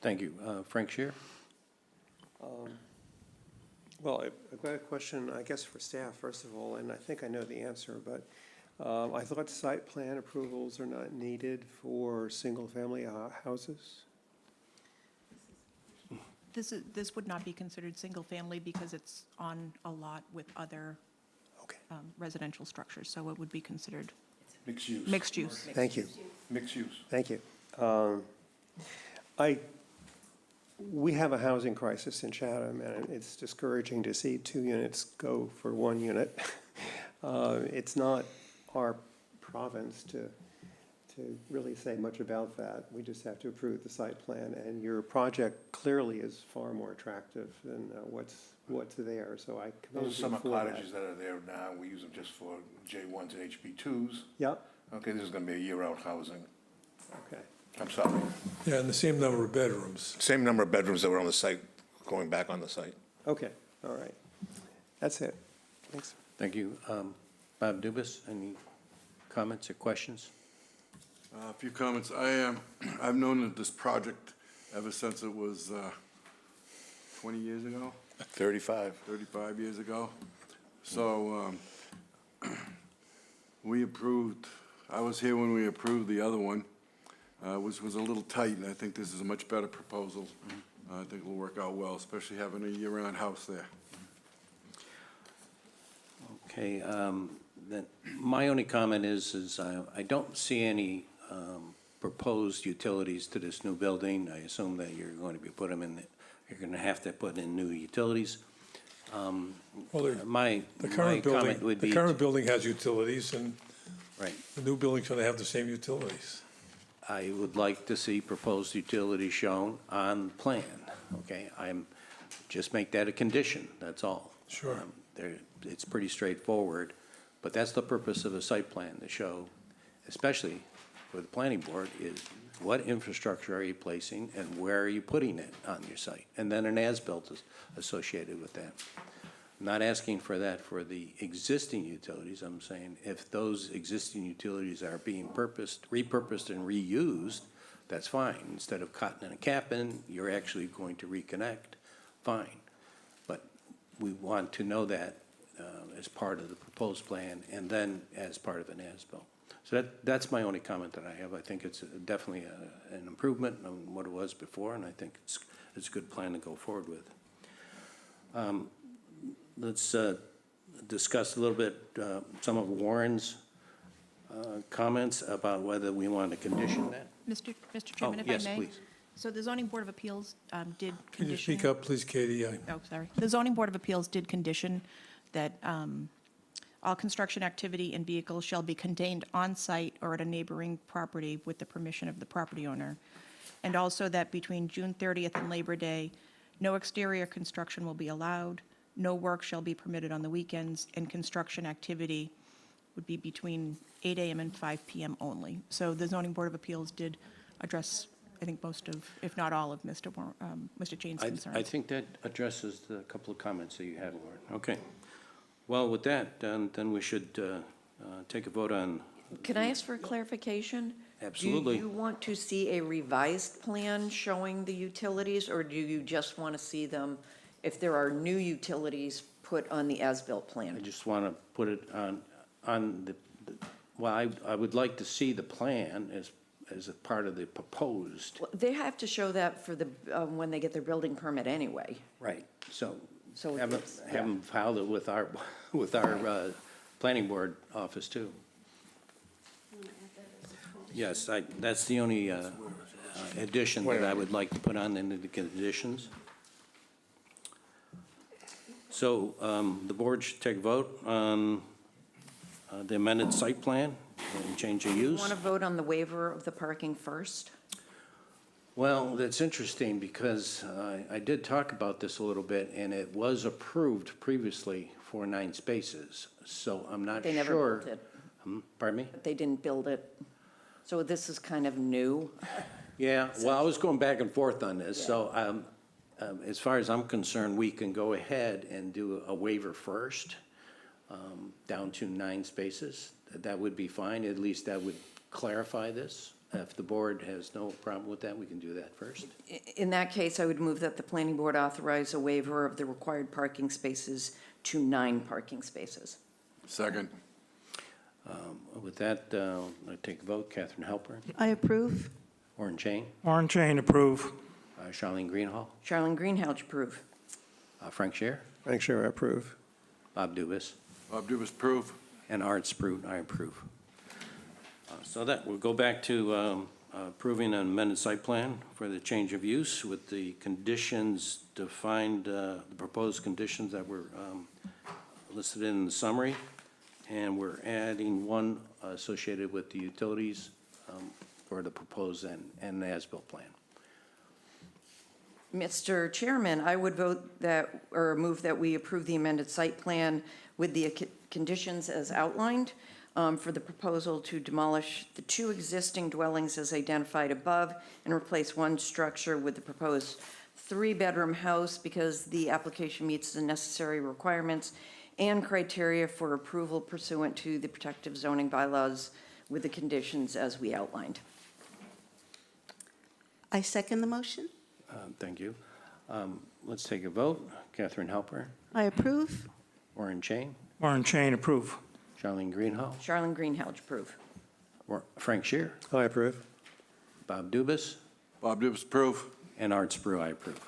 thank you. Frank Shear? Well, I've got a question, I guess, for staff, first of all, and I think I know the answer, but I thought site plan approvals are not needed for single-family houses? This would not be considered single-family because it's on a lot with other Okay, residential structures, so it would be considered Mixed use. mixed use. thank you, Mixed use. thank you. We have a housing crisis in Chatham, and it's discouraging to see 2 units go for 1 unit. It's not our province to really say much about that. We just have to approve the site plan, and your project clearly is far more attractive than what's there, so I commend Those you are summer for that. cottages that are there now. We use them just for J1s and HB2s. Yep, Okay, this is gonna be a year-round housing. okay. I'm sorry. Yeah, and the same number of bedrooms. Same number of bedrooms that were on the site, going back on the site. Okay, all right. That's it. Thanks. Thank you. Bob Dubus, any comments or questions? A few comments. I've known of this project ever since it was 20 years ago, 35. 35 years ago. So we approved, I was here when we approved the other one, which was a little tight, and I think this is a much better proposal. I think it'll work out well, especially having a year-round house there. Okay, then my only comment is I don't see any proposed utilities to this new building. I assume that you're going to be putting them in, you're going to have to put in new utilities. Well, My the comment current would building, be. the current building has utilities, and Right. the new building's gonna have the same utilities. I would like to see proposed utilities shown on the plan, okay? Just make that a condition, that's all. Sure. It's pretty straightforward, but that's the purpose of a site plan, to show, especially for the planning board, is what infrastructure are you placing and where are you putting it on your site? And then an as-built is associated with that. I'm not asking for that for the existing utilities. I'm saying if those existing utilities are being repurposed and reused, that's fine. Instead of cutting and capping, you're actually going to reconnect, fine. But we want to know that as part of the proposed plan and then as part of an as-built. So that's my only comment that I have. I think it's definitely an improvement on what it was before, and I think it's a good plan to go forward with. Let's discuss a little bit some of Warren's comments about whether we want to condition that. Mr. Chairman, if I may? Yes, please. So the zoning board of appeals did Can you condition. speak up, please, Katie? Oh, sorry. The zoning board of appeals did condition that all construction activity and vehicles shall be contained on-site or at a neighboring property with the permission of the property owner. And also that between June 30th and Labor Day, no exterior construction will be allowed, no work shall be permitted on the weekends, and construction activity would be between 8 a.m. and 5 p.m. only. So the zoning board of appeals did address, I think, most of, if not all of Mr. Jane's concerns. I think that addresses the couple of comments that you had, Warren. Okay. Well, with that, then we should take a vote on. Can I ask for a clarification? Absolutely. Do you want to see a revised plan showing the utilities, or do you just want to see them, if there are new utilities, put on the as-built I plan? just want to put it on well, I would like to see the plan as a part of the proposed. Well, they have to show that for the, when they get their building permit anyway. Right, so So have it's- them filed it with our, planning board office too. Yes, that's the only addition that I would like to put on into the conditions. So the board should take a vote on the amended site plan and change of use. Want to vote on the waiver of the parking first? Well, that's interesting because I did talk about this a little bit, and it was approved previously for 9 spaces. So I'm not sure. They never built it. Pardon me? They didn't build it. So this is kind of new. Yeah, well, I was going back and forth on this. So as far as I'm concerned, we can go ahead and do a waiver first, down to 9 spaces. That would be fine. At least that would clarify this. If the board has no problem with that, we can do that first. In that case, I would move that the planning board authorize a waiver of the required parking spaces to 9 parking spaces. Second. With that, I take a vote. Catherine Halpern, I approve. Warren Chain, Warren Chain, approve. Charlene Greenhall, Charlene Greenhouse, approve. Frank Scher, Frank Scher, I approve. Bob Dubus, Bob Dubus, approve. and Art Spruit, I approve. So that, we'll go back to approving an amended site plan for the change of use with the conditions defined, the proposed conditions that were listed in the summary. And we're adding one associated with the utilities for the proposed and the as-built plan. Mr. Chairman, I would vote that, or move that we approve the amended site plan with the conditions as outlined for the proposal to demolish the 2 existing dwellings as identified above and replace 1 structure with the proposed 3-bedroom house because the application meets the necessary requirements and criteria for approval pursuant to the protective zoning bylaws with the conditions as we outlined. I second the motion. Thank you. Let's take a vote. Catherine Halper, I approve. Warren Chain, Warren Chain, approve. Charlene Greenhall, Charlene Greenhouse, approve. Frank Scher, I approve. Bob Dubus, Bob Dubus, approve. and Art Spru, I approve.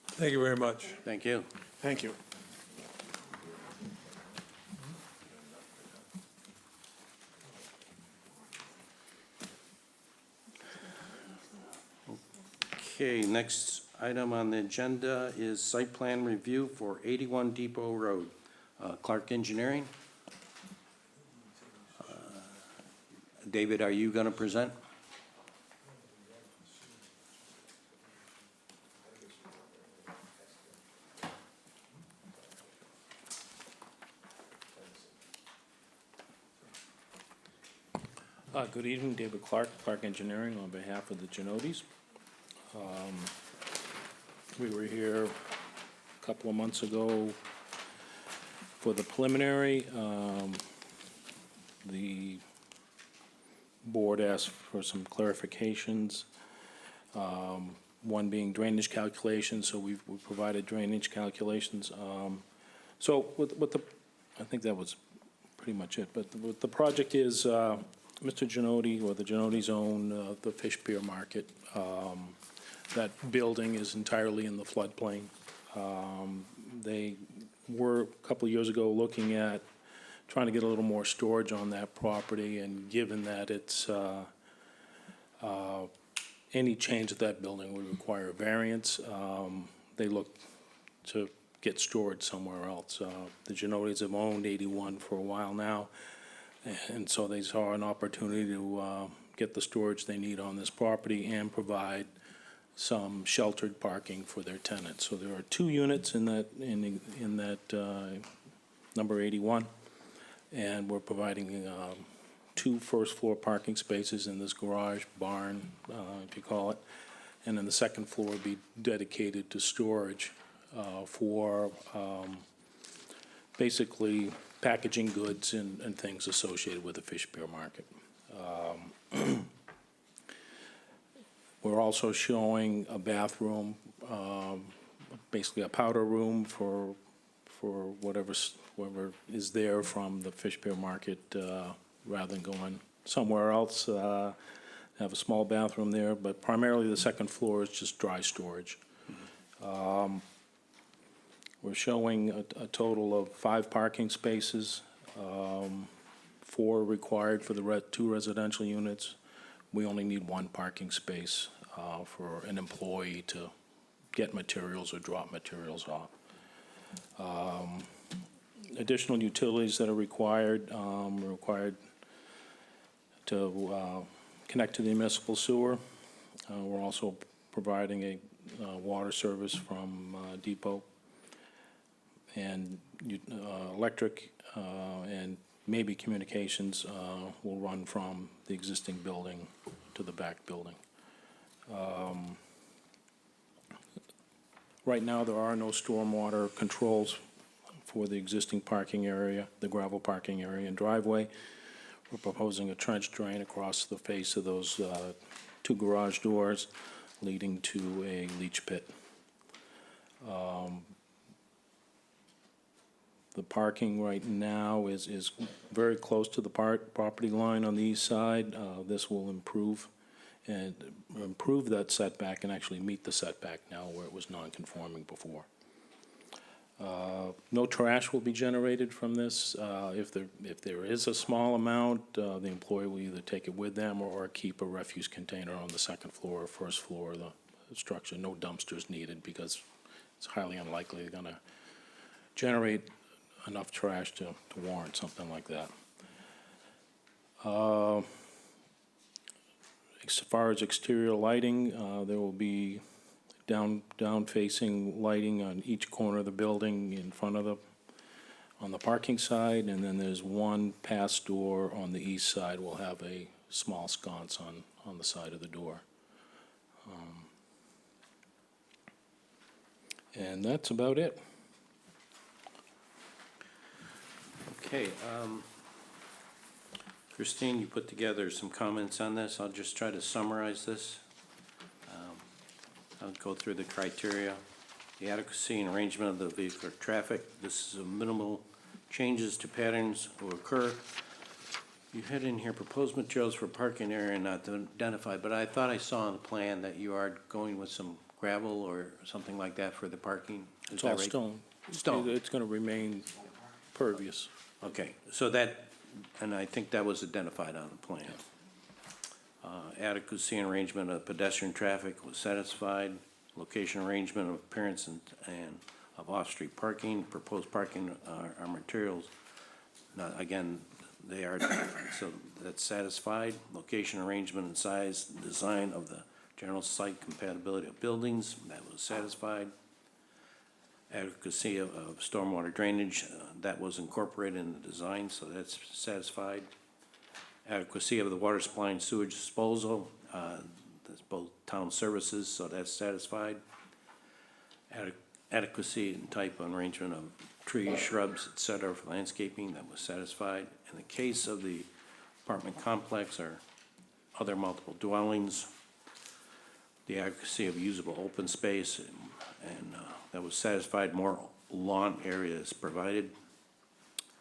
Thank you very much. Thank you. Thank you. Okay, next item on the agenda is site plan review for 81 Depot Road. Clark Engineering. David, are you going to present? Good evening, David Clark, Clark Engineering, on behalf of the Genotes. We were here a couple of months ago for the preliminary. The board asked for some clarifications, one being drainage calculations, so we provided drainage calculations. So with the, I think that was pretty much it, but what the project is, Mr. Genote, or the Genotes own the Fish Pier Market. That building is entirely in the floodplain. They were, a couple of years ago, looking at trying to get a little more storage on that property, and given that it's, any change to that building would require a variance, they looked to get storage somewhere else. The Genotes have owned 81 for a while now, and so they saw an opportunity to get the storage they need on this property and provide some sheltered parking for their tenants. So there are 2 units in that, in that number 81, and we're providing 2 first-floor parking spaces in this garage barn, if you call it, and then the second floor would be dedicated to storage for basically packaging goods and things associated with the Fish Pier Market. We're also showing a bathroom, basically a powder room for whatever is there from the fish pier market, rather than going somewhere else. Have a small bathroom there, but primarily the second floor is just dry storage. We're showing a total of 5 parking spaces, 4 required for the 2 residential units. We only need 1 parking space for an employee to get materials or drop materials off. Additional utilities that are required, to connect to the municipal sewer. We're also providing a water service from Depot. And electric and maybe communications will run from the existing building to the back building. Right now, there are no stormwater controls for the existing parking area, the gravel parking area and driveway. We're proposing a trench drain across the face of those 2 garage doors, leading to a leach pit. The parking right now is very close to the property line on the east side. This will improve that setback and actually meet the setback now where it was non-conforming before. No trash will be generated from this. If there is a small amount, the employee will either take it with them or keep a refuse container on the second floor or first floor of the structure. No dumpsters needed because it's highly unlikely they're going to generate enough trash to warrant something like that. As far as exterior lighting, there will be down-facing lighting on each corner of the building in front of on the parking side, and then there's 1 pass door on the east side. We'll have a small sconce on the side of the door. And that's about it. Okay, Christine, you put together some comments on this. I'll just try to summarize this. I'll go through the criteria. The adequacy and arrangement of the vehicular traffic. This is a minimal changes to patterns will occur. You had in here proposed materials for parking area not identified, but I thought I saw on the plan that you are going with some gravel or something like that for the parking. Is It's that all right? stone. Stone. It's going to remain pervious. Okay, so that, and I think that was identified on the plan. Adequacy and arrangement of pedestrian traffic was satisfied. Location arrangement of appearance and of off-street parking, proposed parking are materials. Now, again, they are, so that's satisfied. Location arrangement and size, design of the general site compatibility of buildings, that was satisfied. Adequacy of stormwater drainage, that was incorporated in the design, so that's satisfied. Adequacy of the water supply and sewage disposal, that's both town services, so that's satisfied. Adequacy and type and arrangement of trees, shrubs, et cetera, for landscaping, that was satisfied. In the case of the apartment complex or other multiple dwellings, the adequacy of usable open space, and that was satisfied. More lawn areas provided.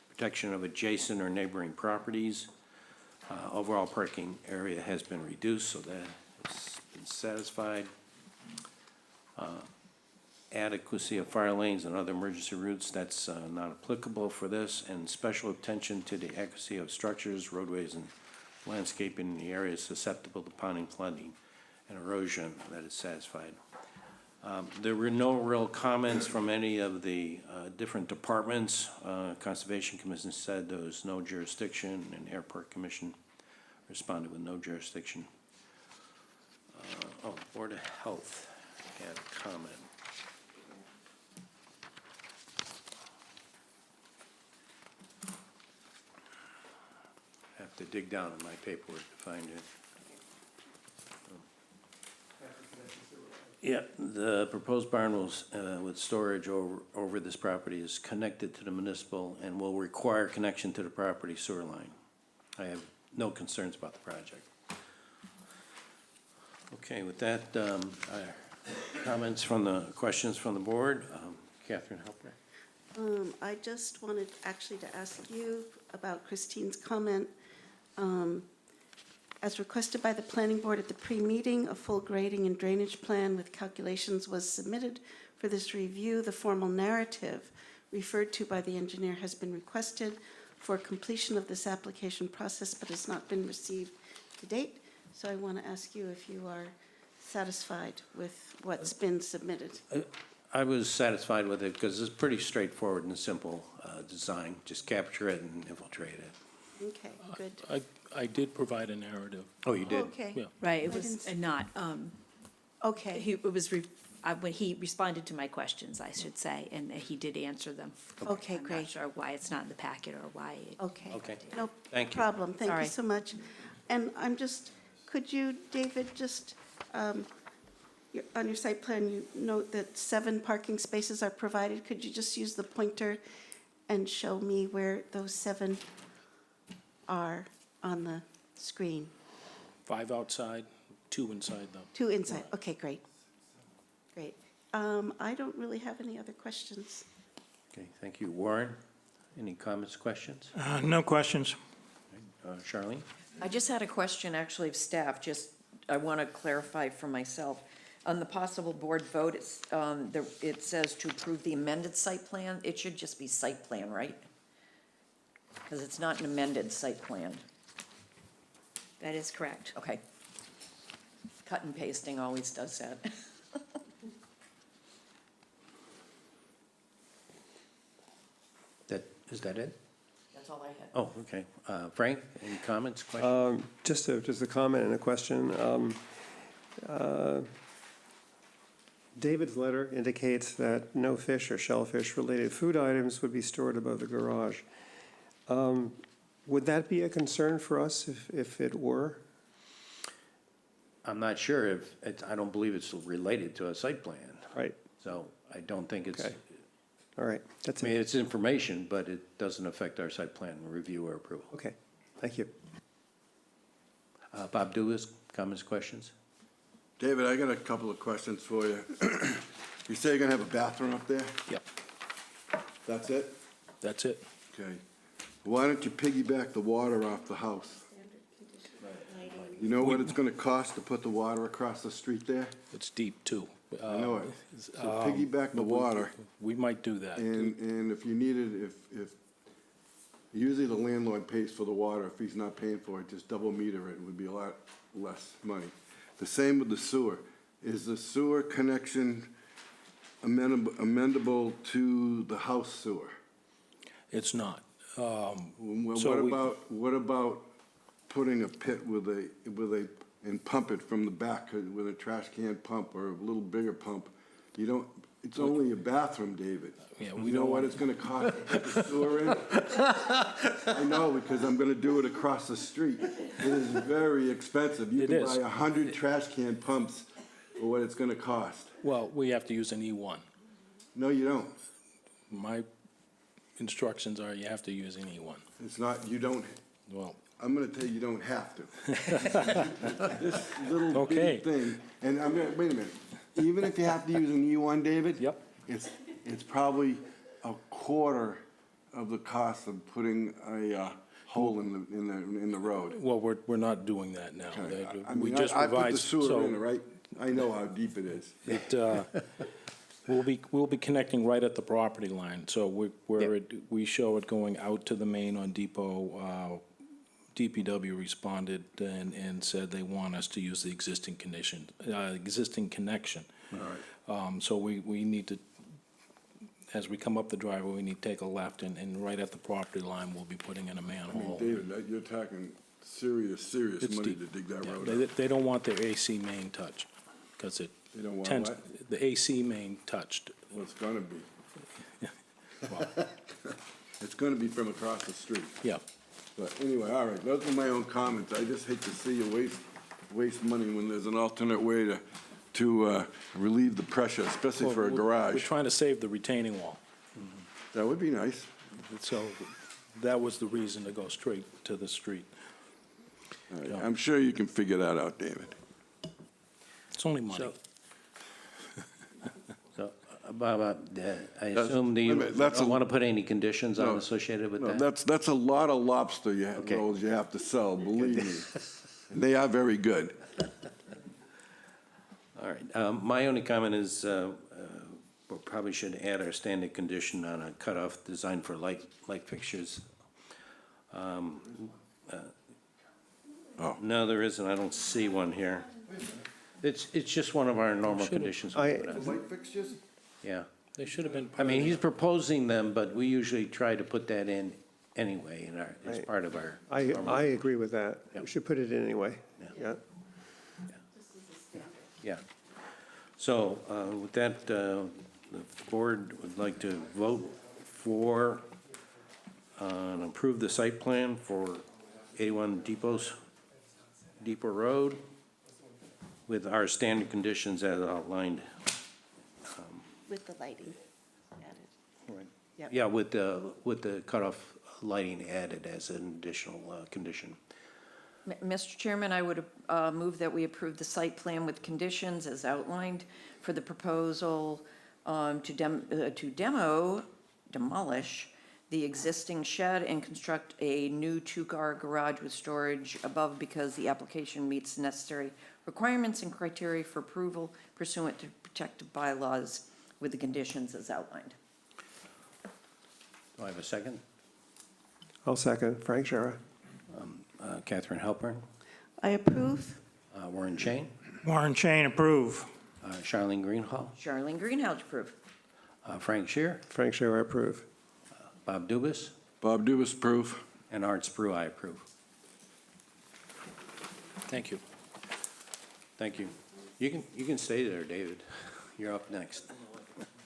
Protection of adjacent or neighboring properties. Overall parking area has been reduced, so that has been satisfied. Adequacy of fire lanes and other emergency routes, that's not applicable for this. And special attention to the adequacy of structures, roadways, and landscaping in the areas susceptible to ponding, flooding, and erosion, that is satisfied. There were no real comments from any of the different departments. Conservation Commission said there was no jurisdiction, and Airport Commission responded with no jurisdiction. Board of Health had a comment. I have to dig down in my paperwork to find it. Yeah, the proposed barn will, with storage over this property is connected to the municipal and will require connection to the property sewer line. I have no concerns about the project. Okay, with that, comments from the, questions from the board, Catherine Halper. I just wanted actually to ask you about Christine's comment. As requested by the planning board at the pre-meeting, a full grading and drainage plan with calculations was submitted for this review. The formal narrative referred to by the engineer has been requested for completion of this application process, but has not been received to date. So I want to ask you if you are satisfied with what's been submitted. I was satisfied with it because it's pretty straightforward and simple design. Just capture it and infiltrate it. Okay, good. I did provide a narrative. Oh, you did? Okay. Yeah. Right, it I was didn't not, Okay. when he responded to my questions, I should say, and he did answer them. Okay, I'm not great. sure why it's not in the packet or why. Okay. Okay. No Thank you. problem. Thank Sorry. you so much. And I'm just, could you, David, just, on your site plan, you note that 7 parking spaces are provided. Could you just use the pointer and show me where those 7 are on the screen? 5 outside, 2 inside though. 2 inside. Okay, great. Great. I don't really have any other questions. Okay, thank you. Warren, any comments, questions? No questions. Charlene? I just had a question, actually, of staff, just, I want to clarify for myself. On the possible board vote, it says to approve the amended site plan. It should just be site plan, right? Because it's not an amended site plan. That is correct. Okay. Cut and pasting always does that. Is that it? That's all I had. Oh, okay. Frank, any comments, questions? Just a comment and a question. David's letter indicates that no fish or shellfish-related food items would be stored above the garage. Would that be a concern for us if it were? I'm not sure if, I don't believe it's related to a site plan, Right, so I don't think it's, Okay. All right, that's I mean, it. it's information, but it doesn't affect our site plan review or approval. Okay, thank you. Bob Dugas, comments, questions? David, I got a couple of questions for you. You say you're gonna have a bathroom up there? Yep, That's it? that's it. Okay. Why don't you piggyback the water off the house? You know what it's gonna cost to put the water across the street there? It's deep too. I know it. So piggyback the water, We might do that. and if you needed, if, usually the landlord pays for the water. If he's not paying for it, just double meter it. It would be a lot less money. The same with the sewer. Is the sewer connection amendable to the house sewer? It's not. Well, So what about putting a pit with and pump it from the back with a trash can pump or a little bigger pump? You don't, it's only a bathroom, David. Yeah, You know what it's gonna cost to put the sewer in? I know, because I'm gonna do it across the street. It is very expensive. You It can is. buy 100 trash can pumps for what it's gonna cost. Well, we have to use an E1. No, you don't. My instructions are you have to use an E1. It's not, you don't, Well, I'm gonna tell you, you don't have to. This little Okay. bitty thing, and I'm gonna, wait a minute, even if you have to use an E1, David? Yep. It's probably a quarter of the cost of putting a hole in the road. well, we're not doing that now. Okay. I We mean, just I put provide, the sewer so in, right? I know how deep it is. we'll be connecting right at the property line. So we show it going out to the main on Depot. DPW responded and said they want us to use the existing connection. So we need to, as we come up the driveway, we need to take a left, and right at the property line, we'll be putting in a I mean, manhole. David, you're talking serious It's money deep. to dig that Yeah, road up. They don't want their AC main touched, because it They don't want tends, what? the AC main touched. Well, it's gonna be. Well, It's gonna be from across the street. yeah, But anyway, all right, those are my own comments. I just hate to see you waste money when there's an alternate way to relieve the pressure, especially for a Well, We're garage. trying to save the retaining wall. That would be nice. So that was the reason to go straight to the street. All right, I'm sure you can figure that out, David. It's only money. So, Bob, I assume wait a you minute, that's don't a- want to put any conditions on No, associated with No, that? that's a lot of lobster Okay. rolls you have to sell, believe me. And they are very good. All right. My only comment is, we probably should add our standard condition on a cutoff designed for light fixtures. No, there isn't. I don't see one here. It's just one of our normal conditions. we put on. Light fixtures? Yeah. They should have been. I mean, he's proposing them, but we usually try to put that in anyway as Right. part of our. I agree with that. Yeah. We should put it in anyway. Yeah. Yeah. So with that, the board would like to vote for and approve the site plan for 81 Depot Road with our standard conditions as outlined. With the lighting added. Yep. Yeah, with the cutoff lighting added as an additional condition. Mr. Chairman, I would move that we approve the site plan with conditions as outlined for the proposal to demolish the existing shed and construct a new two-car garage with storage above because the application meets the necessary requirements and criteria for approval pursuant to protective bylaws with the conditions as outlined. Do I have a second? I'll second. Frank Shara. Catherine Halpern, I approve. Warren Chain, Warren Chain, approve. Charlene Greenhall, Charlene Greenhouse approve. Frank Shear, Frank Shara, approve. Bob Dubus, Bob Dubus, proof. and Art Sprue, I approve. Thank you. Thank you. You can stay there, David. You're up next.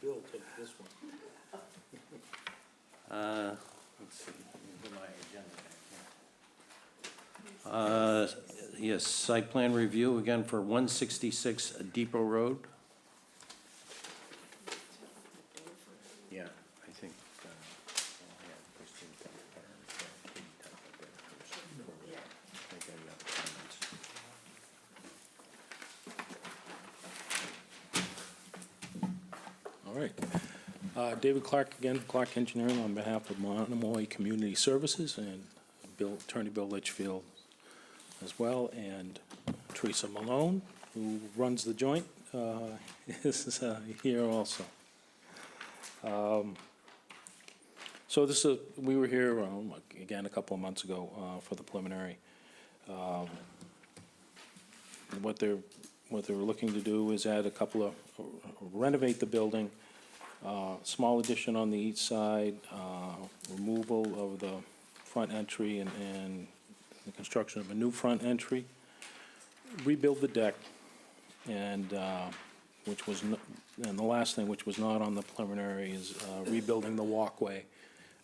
Bill, take this one. Let's see. Let me get my agenda back here. Yes, site plan review again for 166 Depot Road. Yeah, I think. All right. David Clark again, Clark Engineering on behalf of Monomoy Community Services and Attorney Bill Litchfield as well, and Teresa Malone, who runs the joint, is here also. So this is, we were here, again, a couple of months ago for the preliminary. What they were looking to do is add a couple of, renovate the building, small addition on the east side, removal of the front entry and the construction of a new front entry, rebuild the deck, and and the last thing, which was not on the preliminary, is rebuilding the walkway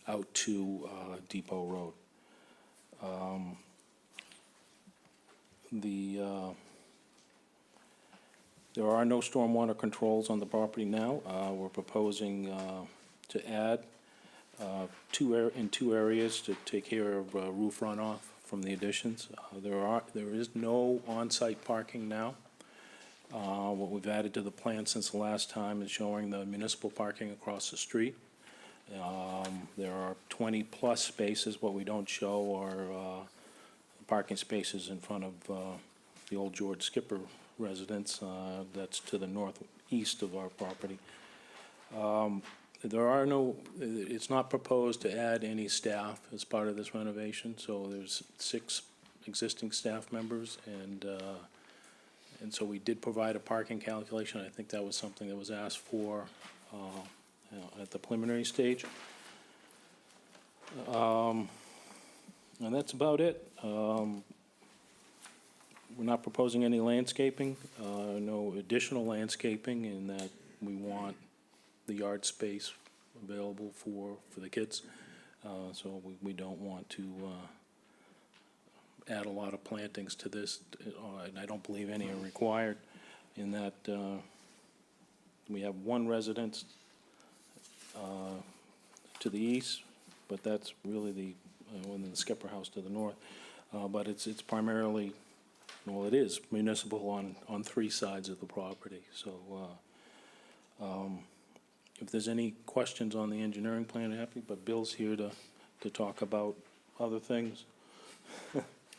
out to Depot Road. There are no stormwater controls on the property now. We're proposing to add in two areas to take care of roof runoff from the additions. There is no on-site parking now. What we've added to the plan since the last time is showing the municipal parking across the street. There are 20-plus spaces. What we don't show are parking spaces in front of the old George Skipper residence. That's to the northeast of our property. It's not proposed to add any staff as part of this renovation, so there's 6 existing staff members, and so we did provide a parking calculation. I think that was something that was asked for at the preliminary stage. And that's about it. We're not proposing any landscaping, no additional landscaping, in that we want the yard space available for the kids. So we don't want to add a lot of plantings to this, and I don't believe any are required, in that we have one residence to the east, but that's really the Skipper House to the north. But it's primarily well, it is municipal on three sides of the property, so, if there's any questions on the engineering plan, I'm happy, but Bill's here to talk about other things.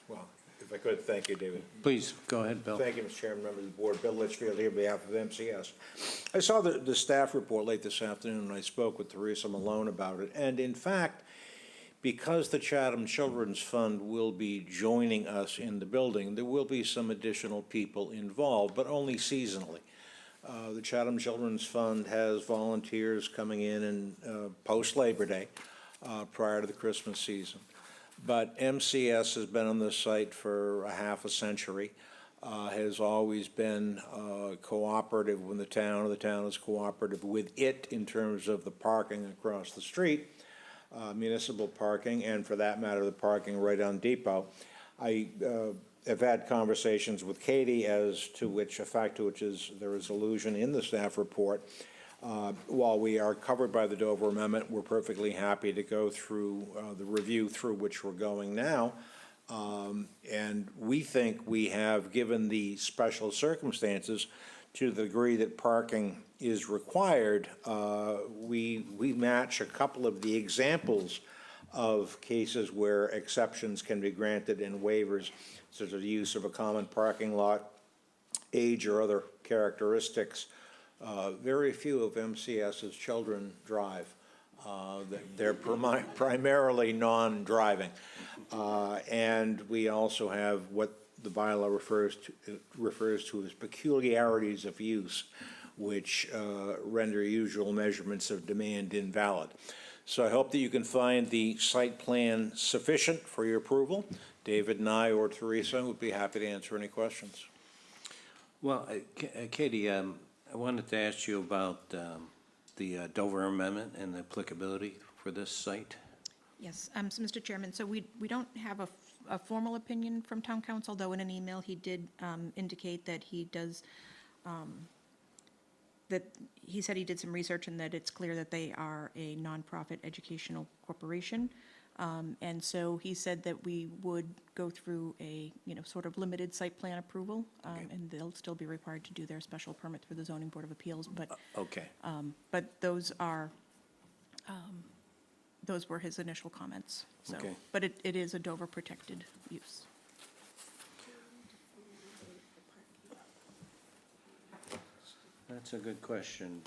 Well, if I could, thank you, David. Please, go ahead, Bill. Thank you, Mr. Chairman, members of the board. Bill Litchfield here on behalf of MCS. I saw the staff report late this afternoon, and I spoke with Teresa Malone about it. And in fact, because the Chatham Children's Fund will be joining us in the building, there will be some additional people involved, but only seasonally. The Chatham Children's Fund has volunteers coming in and post-Labor Day, prior to the Christmas season. But MCS has been on this site for a half a century, has always been cooperative with the town is cooperative with it in terms of the parking across the street, municipal parking, and for that matter, the parking right on Depot. I have had conversations with Katie as to which, a fact to which is there is allusion in the staff report. While we are covered by the Dover Amendment, we're perfectly happy to go through the review through which we're going now. And we think we have, given the special circumstances, to the degree that parking is required, we match a couple of the examples of cases where exceptions can be granted and waivers, such as the use of a common parking lot, age or other characteristics. Very few of MCS's children drive. They're primarily non-driving. And we also have what the bylaw refers to as peculiarities of use, which render usual measurements of demand invalid. So I hope that you can find the site plan sufficient for your approval. David and I or Teresa would be happy to answer any questions. Well, Katie, I wanted to ask you about the Dover Amendment and the applicability for this site. Yes, so Mr. Chairman, so we don't have a formal opinion from town council, though in an email he did indicate that he does, that he said he did some research and that it's clear that they are a nonprofit educational corporation. And so he said that we would go through a, sort of limited site plan approval, and they'll still be required to do their special permit through the Zoning Board of Appeals, but Okay. but those were his initial comments, so. Okay. But it is a Dover protected use. That's a good question.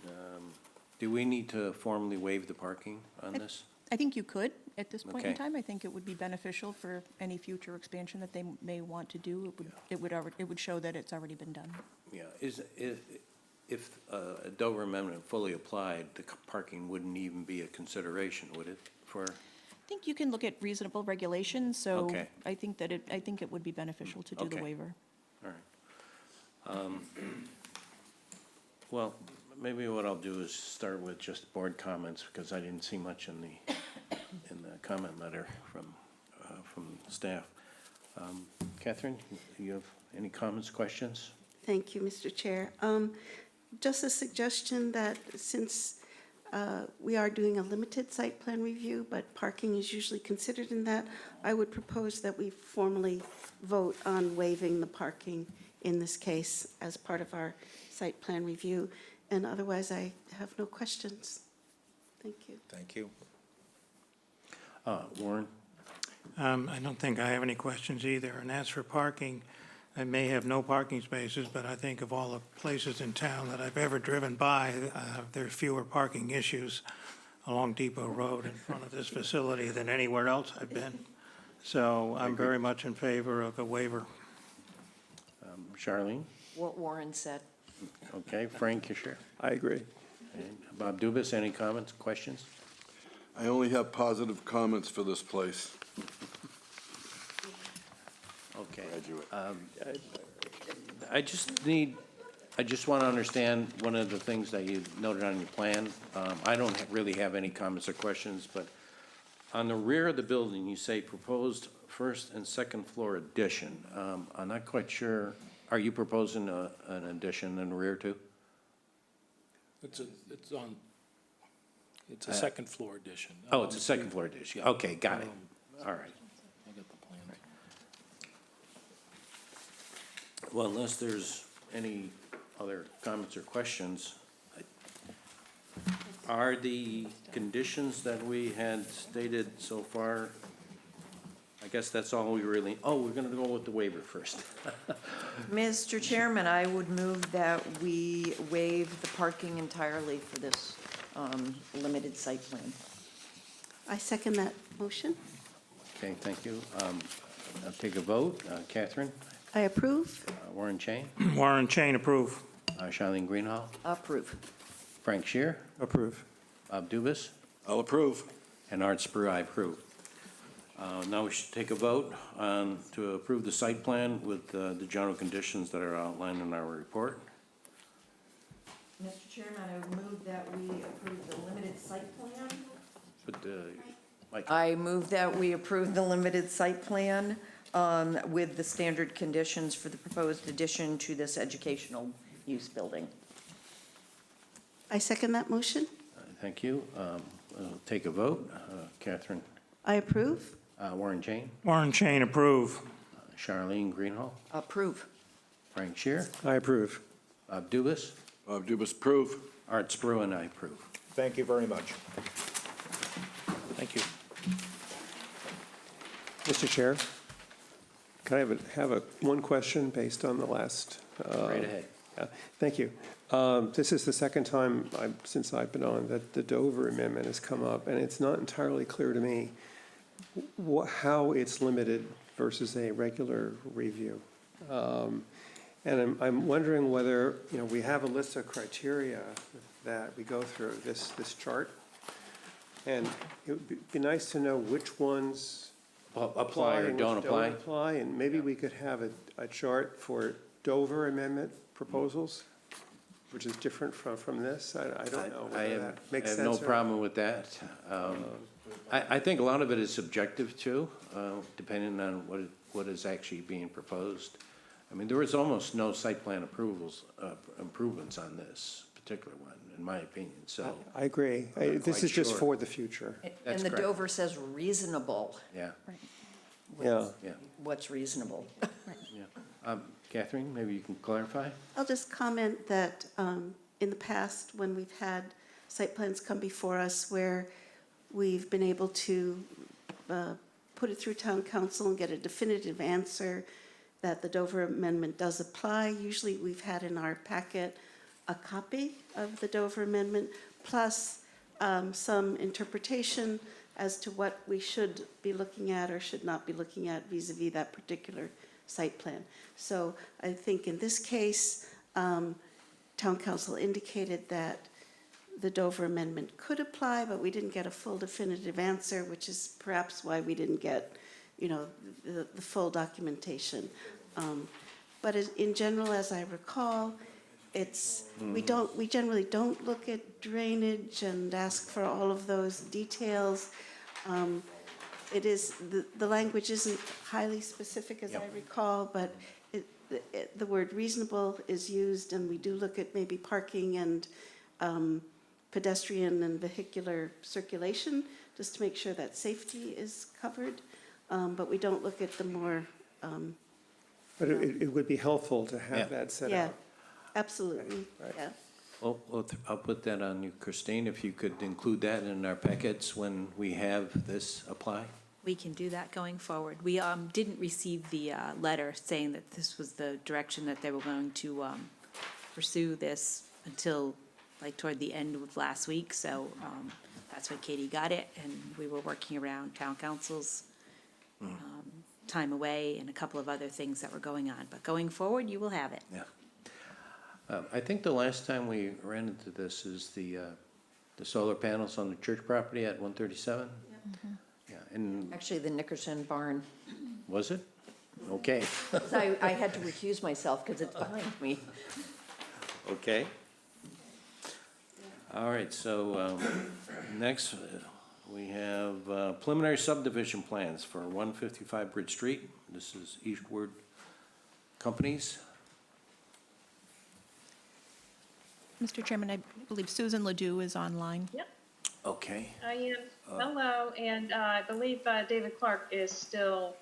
Do we need to formally waive the parking on this? I think you could, at this point in Okay. time. I think it would be beneficial for any future expansion that they may want to do. It would show that it's already been done. Yeah, if a Dover Amendment fully applied, the parking wouldn't even be a consideration, would it, for? I think you can look at reasonable regulations, so Okay. I think it would be beneficial to do the Okay. waiver. All right. Well, maybe what I'll do is start with just board comments, because I didn't see much in the comment letter from staff. Catherine, you have any comments, questions? Thank you, Mr. Chair. Just a suggestion that since we are doing a limited site plan review, but parking is usually considered in that, I would propose that we formally vote on waiving the parking in this case as part of our site plan review. And otherwise, I have no questions. Thank you. Thank you. Warren? I don't think I have any questions either. And as for parking, I may have no parking spaces, but I think of all the places in town that I've ever driven by, there are fewer parking issues along Depot Road in front of this facility than anywhere else I've been. So I'm very much in favor of a waiver. Charlene? What Warren said. Okay, Frank, you sure? I agree. And Bob Dubus, any comments, questions? I only have positive comments for this place. Okay. Graduate. I just want to understand one of the things that you noted on your plan. I don't really have any comments or questions, but on the rear of the building, you say proposed first and second floor addition. I'm not quite sure, are you proposing an addition in the rear too? It's a second floor addition. Oh, it's a second floor addition. Okay, got it. All right. I got the plan. Well, unless there's any other comments or questions, are the conditions that we had stated so far, I guess that's all we really, oh, we're gonna go with the waiver first. Mr. Chairman, I would move that we waive the parking entirely for this limited site plan. I second that motion. Okay, thank you. I'll take a vote. Catherine, I approve. Warren Chain, Warren Chain, approve. Charlene Greenhall, Approve. Frank Shear, Approve. Bob Dubus, I'll approve. and Art Spur, I approve. Now we should take a vote on, to approve the site plan with the general conditions that are outlined in our report. Mr. Chairman, I would move that we approve the limited site plan. But, Mike, I move that we approve the limited site plan with the standard conditions for the proposed addition to this educational use building. I second that motion. thank you. We'll take a vote. Catherine, I approve. Warren Chain, Warren Chain, approve. Charlene Greenhall, Approve. Frank Shear, I approve. Bob Dubus, Bob Dubus, approve. Art Spur, and I approve. Thank you very much. Thank you. Mr. Chair, can I have one question based on the last? Right ahead. Yeah, thank you. This is the second time since I've been on that the Dover Amendment has come up, and it's not entirely clear to me how it's limited versus a regular review. And I'm wondering whether, we have a list of criteria that we go through, this chart. And it would be nice to know which ones Apply or and which don't apply? apply, and maybe we could have a chart for Dover Amendment proposals, which is different from this. I don't know I whether that makes sense. have no or- problem with that. I think a lot of it is subjective too, depending on what is actually being proposed. I mean, there was almost no site plan improvements on this particular one, in my opinion, so, I agree. This quite is just sure. for the future. And That's the correct. Dover says reasonable. yeah, Yeah. yeah. What's reasonable? Catherine, maybe you can clarify? I'll just comment that in the past, when we've had site plans come before us where we've been able to put it through town council and get a definitive answer that the Dover Amendment does apply, usually we've had in our packet a copy of the Dover Amendment, plus some interpretation as to what we should be looking at or should not be looking at vis-a-vis that particular site plan. So I think in this case, town council indicated that the Dover Amendment could apply, but we didn't get a full definitive answer, which is perhaps why we didn't get, the full documentation. But in general, as I recall, we generally don't look at drainage and ask for all of those details. It is, the language isn't highly specific, as I recall, but the word reasonable is used, and we do look at maybe parking and pedestrian and vehicular circulation, just to make sure that safety is covered. But we don't look at the more, But it would be helpful to Yeah. have that set yeah, out. absolutely, Right. yeah. Well, I'll put that on you, Christine, if you could include that in our packets when we have this apply. We can do that going forward. We didn't receive the letter saying that this was the direction that they were going to pursue this until like toward the end of last week. So that's when Katie got it, and we were working around town council's time away and a couple of other things that were going on. But going forward, you will have it. Yeah. I think the last time we ran into this is the solar panels on the church property at 137. Yeah, and Actually, the Nickerson barn. was it? Okay. I had to recuse myself because it's behind me. Okay. All right, so next, we have preliminary subdivision plans for 155 Bridge Street. This is Eastward Companies. Mr. Chairman, I believe Susan Ledoux is online. Yep, Okay. I am. Hello, and I believe David Clark is still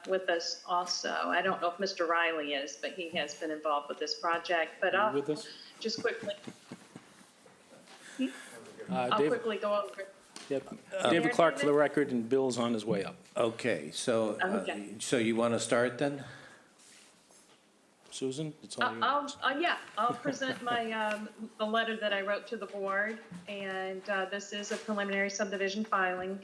with us also. I don't know if Mr. Riley is, but he has been involved with this project. But Are you I'll with us? just quickly, I'll David, quickly go over. yep. There, David Clark for the David? record, and Bill's on his way up. Okay, so, Okay. so you want to start then? Susan, it's all you. I'll present my, the letter that I wrote to the board, and this is a preliminary subdivision filing,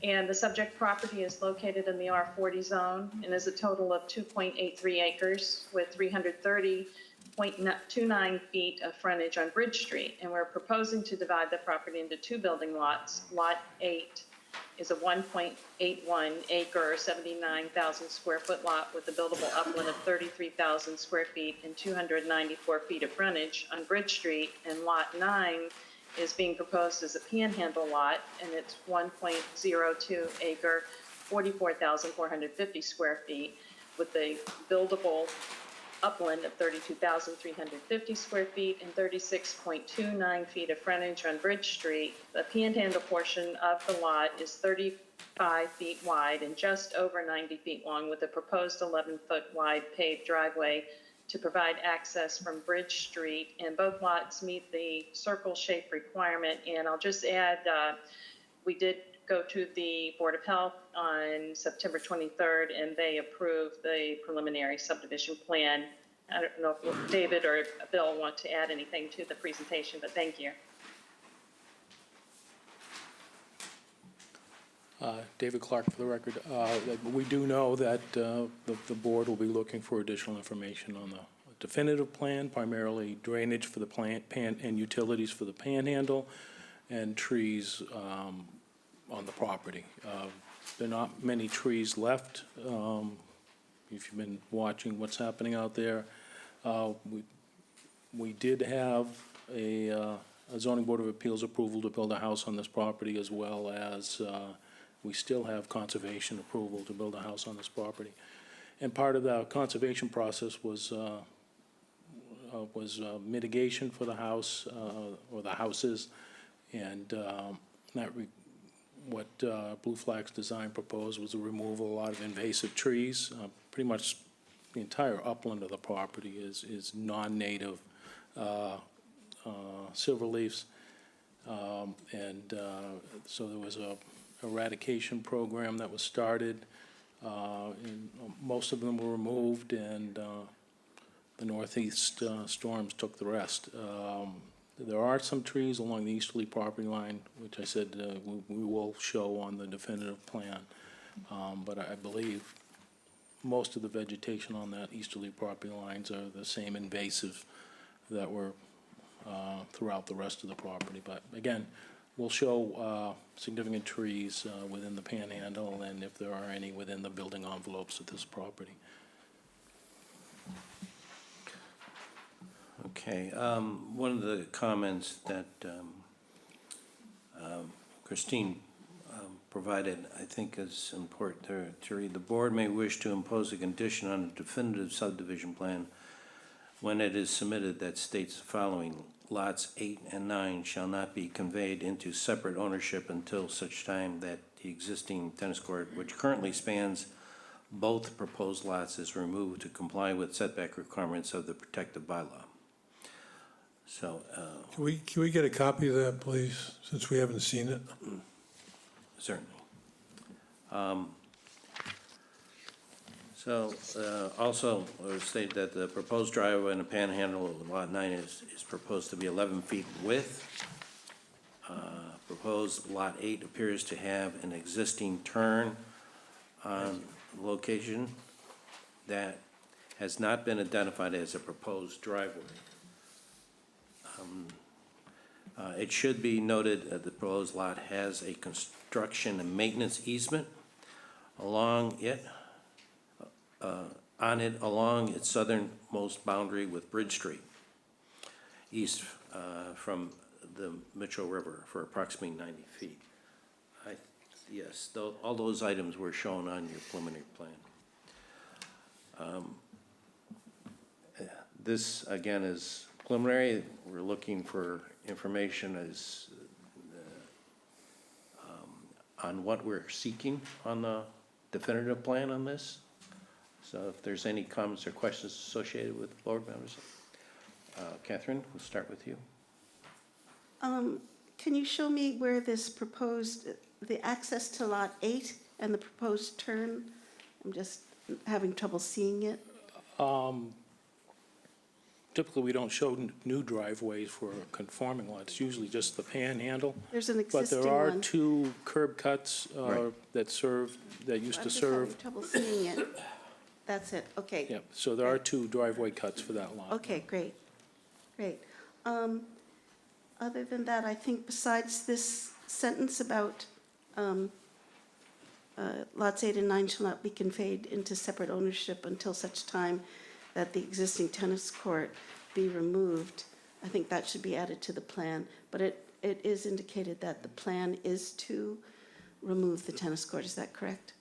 and the subject property is located in the R40 zone and is a total of 2.83 acres with 330.29 feet of frontage on Bridge Street, and we're proposing to divide the property into two building lots. Lot 8 is a 1.81 acre, 79,000 square foot lot with a buildable upland of 33,000 square feet and 294 feet of frontage on Bridge Street. And Lot 9 is being proposed as a panhandle lot, and it's 1.02 acre, 44,450 square feet with a buildable upland of 32,350 square feet and 36.29 feet of frontage on Bridge Street. The panhandle portion of the lot is 35 feet wide and just over 90 feet long with a proposed 11-foot wide paved driveway to provide access from Bridge Street. And both lots meet the circle shape requirement. And I'll just add, we did go to the Board of Health on September 23rd, and they approved the preliminary subdivision plan. I don't know if David or Bill want to add anything to the presentation, but thank you. David Clark for the record. We do know that the board will be looking for additional information on the definitive plan, primarily drainage for the plant and utilities for the panhandle, and trees on the property. There are not many trees left. If you've been watching what's happening out there, we did have a zoning board of appeals approval to build a house on this property, as well as we still have conservation approval to build a house on this property. And part of the conservation process was mitigation for the house, or the houses, and what Blue Flags Design proposed was a removal of a lot of invasive trees. Pretty much the entire upland of the property is non-native silverleafs. So there was a eradication program that was started, and most of them were removed, and the northeast storms took the rest. There are some trees along the easterly property line, which I said we will show on the definitive plan. But I believe most of the vegetation on that easterly property lines are the same invasive that were throughout the rest of the property. But again, we'll show significant trees within the panhandle, and if there are any within the building envelopes of this property. Okay, one of the comments that Christine provided, I think is important to read. The board may wish to impose a condition on a definitive subdivision plan when it is submitted that states the following: lots 8 and 9 shall not be conveyed into separate ownership until such time that the existing tennis court, which currently spans both proposed lots, is removed to comply with setback requirements of the protective bylaw. So, Can we get a copy of that, please, since we haven't seen it? certainly. Also state that the proposed driveway in the panhandle of lot 9 is proposed to be 11 feet width. Proposed lot 8 appears to have an existing turn on location that has not been identified as a proposed driveway. It should be noted that the proposed lot has a construction and maintenance easement along it, along its southernmost boundary with Bridge Street, east from the Mitchell River for approximately 90 feet. Yes, all those items were shown on your preliminary plan. This, again, is preliminary. We're looking for information on what we're seeking on the definitive plan on this. So if there's any comments or questions associated with board members. Catherine, we'll start with you. Can you show me where this proposed, the access to Lot 8 and the proposed turn? I'm just having trouble seeing it. Typically, we don't show new driveways for conforming lots, usually just the panhandle. There's an But existing there are one. two curb cuts Right. that used I'm to just serve. having trouble seeing it. That's it, okay. Yep, so there are two driveway cuts for that lot. Okay, great, great. Other than that, I think besides this sentence about lots 8 and 9 shall not be conveyed into separate ownership until such time that the existing tennis court be removed, I think that should be added to the plan. But it is indicated that the plan is to remove the tennis court, is that correct?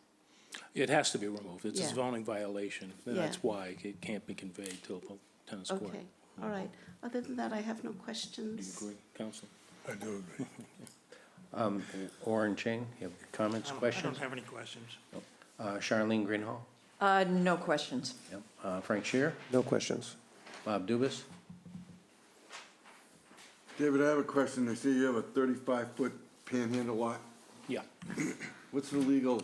It has to be removed. It's a Yeah. zoning violation, and that's Yeah. why it can't be conveyed to the tennis court. Okay, all right. Other than that, I have no Do you questions. agree, Counsel? I do agree. Warren Chain, you have comments, I questions? don't have any questions. Charlene Greenhall? No questions. Yep. Frank Shear? No questions. Bob Dubus? David, I have a question. I see you have a 35-foot panhandle lot. Yeah. What's the legal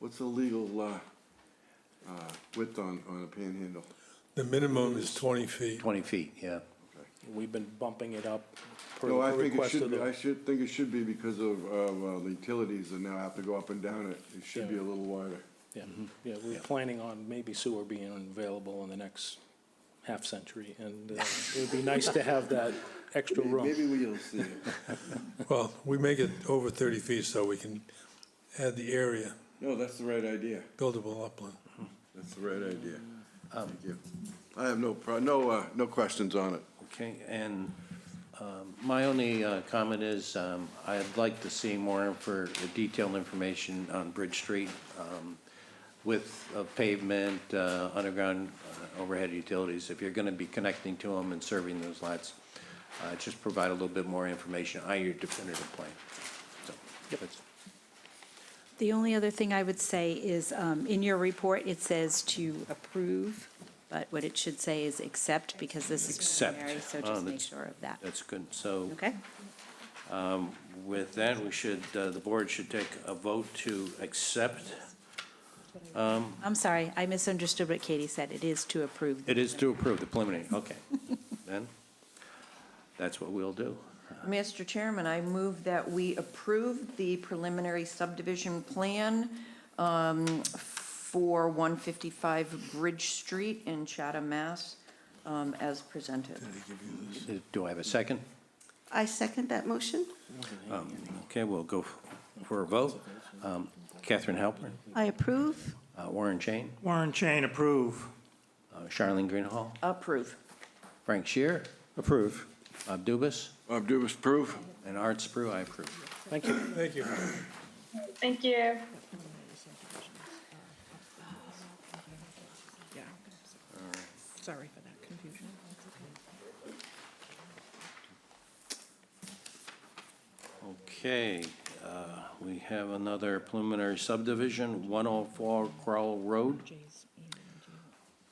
width on a panhandle? The minimum is 20 feet. 20 feet, yeah. We've been bumping it up per No, I the think it request should of be, the. I should think it should be because of the utilities that now have to go up and down it. It should be a little wider. Yeah, yeah, we're planning on maybe sewer being available in the next half-century, and it would be nice to have that extra room. Maybe we'll see it. Well, we make it over 30 feet so we can add the area, No, that's the right idea. buildable upland. That's the right idea. Thank you. I have no questions on it. Okay, and my only comment is I'd like to see more for detailed information on Bridge Street with pavement, underground overhead utilities. If you're going to be connecting to them and serving those lots, just provide a little bit more information on your definitive plan. So, that's- The only other thing I would say is, in your report, it says to approve, but what it should say is accept, because this is Accept. preliminary, so Oh, just make that's- sure of that. That's good. So Okay? with that, we should, the board should take a vote to accept. I'm sorry, I misunderstood what Katie said. It is to approve. It is to approve the preliminary, okay. Then, that's what we'll do. Mr. Chairman, I move that we approve the preliminary subdivision plan for 155 Bridge Street in Chatham, Mass, as presented. Do I have a second? I second that motion. Okay, we'll go for a vote. Catherine Halpern, I approve. Warren Chain, Warren Chain, approve. Charlene Greenhall, Approve. Frank Shear, Approve. Bob Dubus, Bob Dubus, approve? and Art Sprue, I approve. Thank you. Thank you. Thank you. Sorry for that confusion. Okay, we have another preliminary subdivision, 104 Crowell Road.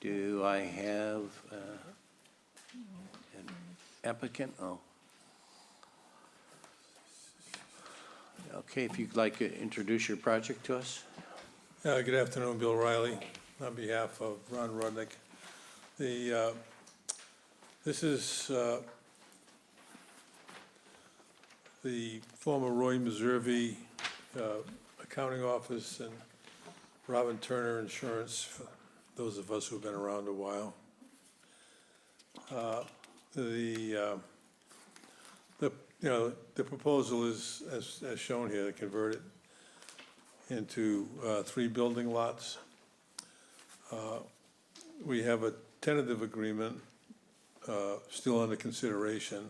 Do I have an applicant? Oh. Okay, if you'd like to introduce your project to us. Good afternoon, Bill Riley, on behalf of Ron Rudnick. This is the former Roy Meservey Accounting Office and Robin Turner Insurance, for those of us who've been around a while. The proposal is, as shown here, to convert it into 3 building lots. We have a tentative agreement still under consideration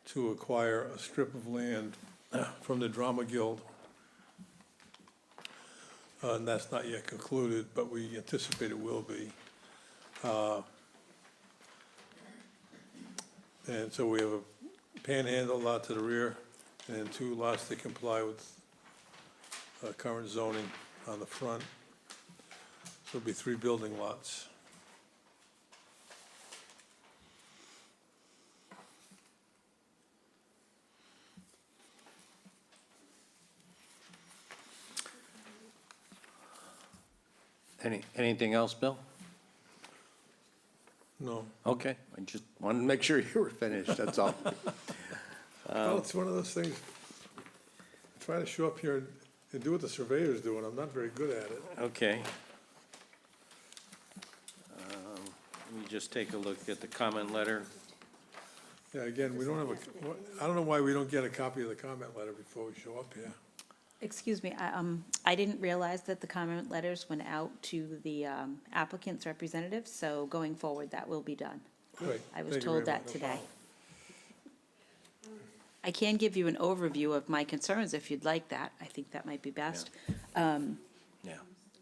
to acquire a strip of land from the Drama Guild. And that's not yet concluded, but we anticipate it will be. And so we have a panhandle lot to the rear and 2 lots that comply with current zoning on the front. there'll be 3 building lots. Anything else, Bill? No. Okay, I just wanted to make sure you were finished, that's all. Well, it's one of those things, I try to show up here and do what the surveyors do, and I'm not very good at it. Okay. Let me just take a look at the comment letter. Yeah, again, we don't have I don't know why we don't get a copy of the comment letter before we show up here. Excuse me, I didn't realize that the comment letters went out to the applicant's representatives, so going forward, that will be done. Great. I was Thank you told very that much. today. I can give you an overview of my concerns if you'd like that. I think that might be best. Yeah.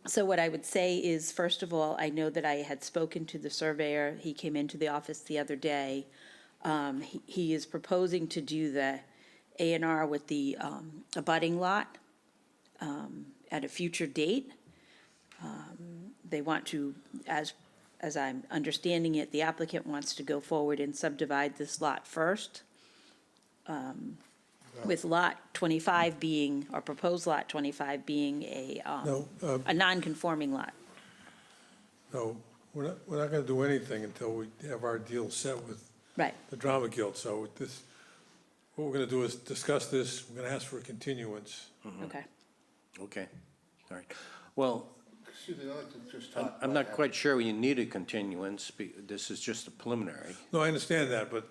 So what I would say is, first of all, I know that I had spoken to the surveyor. He came into the office the other day. He is proposing to do the A&R with the abutting lot at a future date. They want to, as I'm understanding it, the applicant wants to go forward and subdivide this lot first, with lot 25 being, or proposed lot 25 being No, a non-conforming lot. no, we're not gonna do anything until we have our deal set with Right. the Drama Guild. So with this, what we're gonna do is discuss this, we're gonna ask for a continuance. Okay. Okay, all right. Well, Excuse me, I'd like to just I'm talk. I'm about not quite sure you need a continuance, this is just a preliminary. No, I understand that, but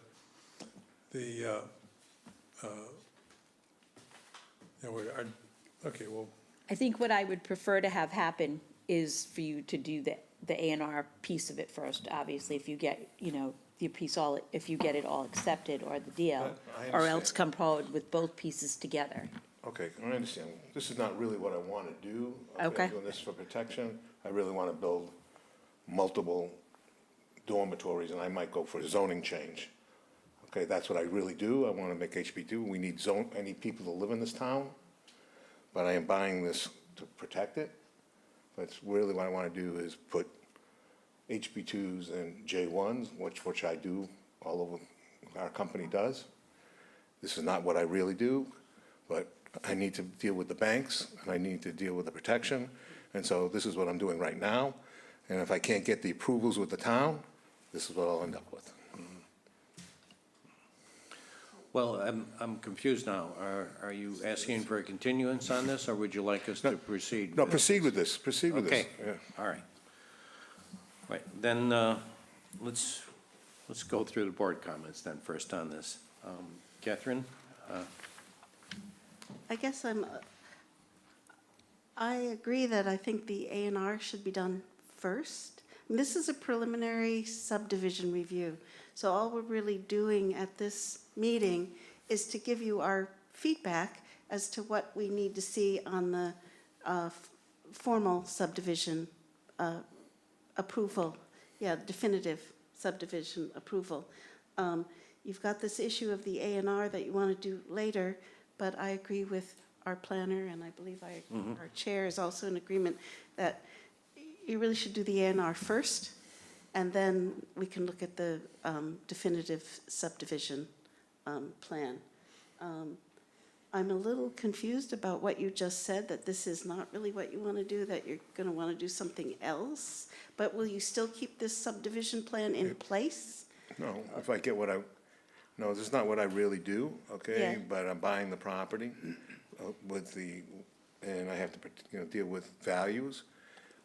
the, okay, well, I think what I would prefer to have happen is for you to do the A&R piece of it first, obviously, if you get, your piece all, if you get it all accepted or the deal, I or else understand. come forward with both pieces together. Okay, I understand. This is not really what I want to do. Okay. I'm doing this for protection. I really want to build multiple dormitories, and I might go for a zoning change. Okay, that's what I really do. I want to make HB2. We need I need people to live in this town, but I am buying this to protect it. But really what I want to do is put HB2s and J1s, which I do, all over, our company does. This is not what I really do, but I need to deal with the banks, and I need to deal with the protection, and so this is what I'm doing right now. And if I can't get the approvals with the town, this is what I'll end up with. Well, I'm confused now. Are you asking for a continuance on this, or would you like us to proceed? No, proceed with this, proceed with this. Okay, Yeah. all right. Right, then, let's go through the board comments then first on this. Catherine? I guess I agree that I think the A&R should be done first. And this is a preliminary subdivision review. So all we're really doing at this meeting is to give you our feedback as to what we need to see on the formal subdivision approval, definitive subdivision approval. You've got this issue of the A&R that you want to do later, but I agree with our planner, and I believe our chair is also in agreement, that you really should do the A&R first, and then we can look at the definitive subdivision plan. I'm a little confused about what you just said, that this is not really what you want to do, that you're going to want to do something else, but will you still keep this subdivision plan in place? No, if I get no, this is not what I really do, okay? Yeah. But I'm buying the property and I have to, deal with values.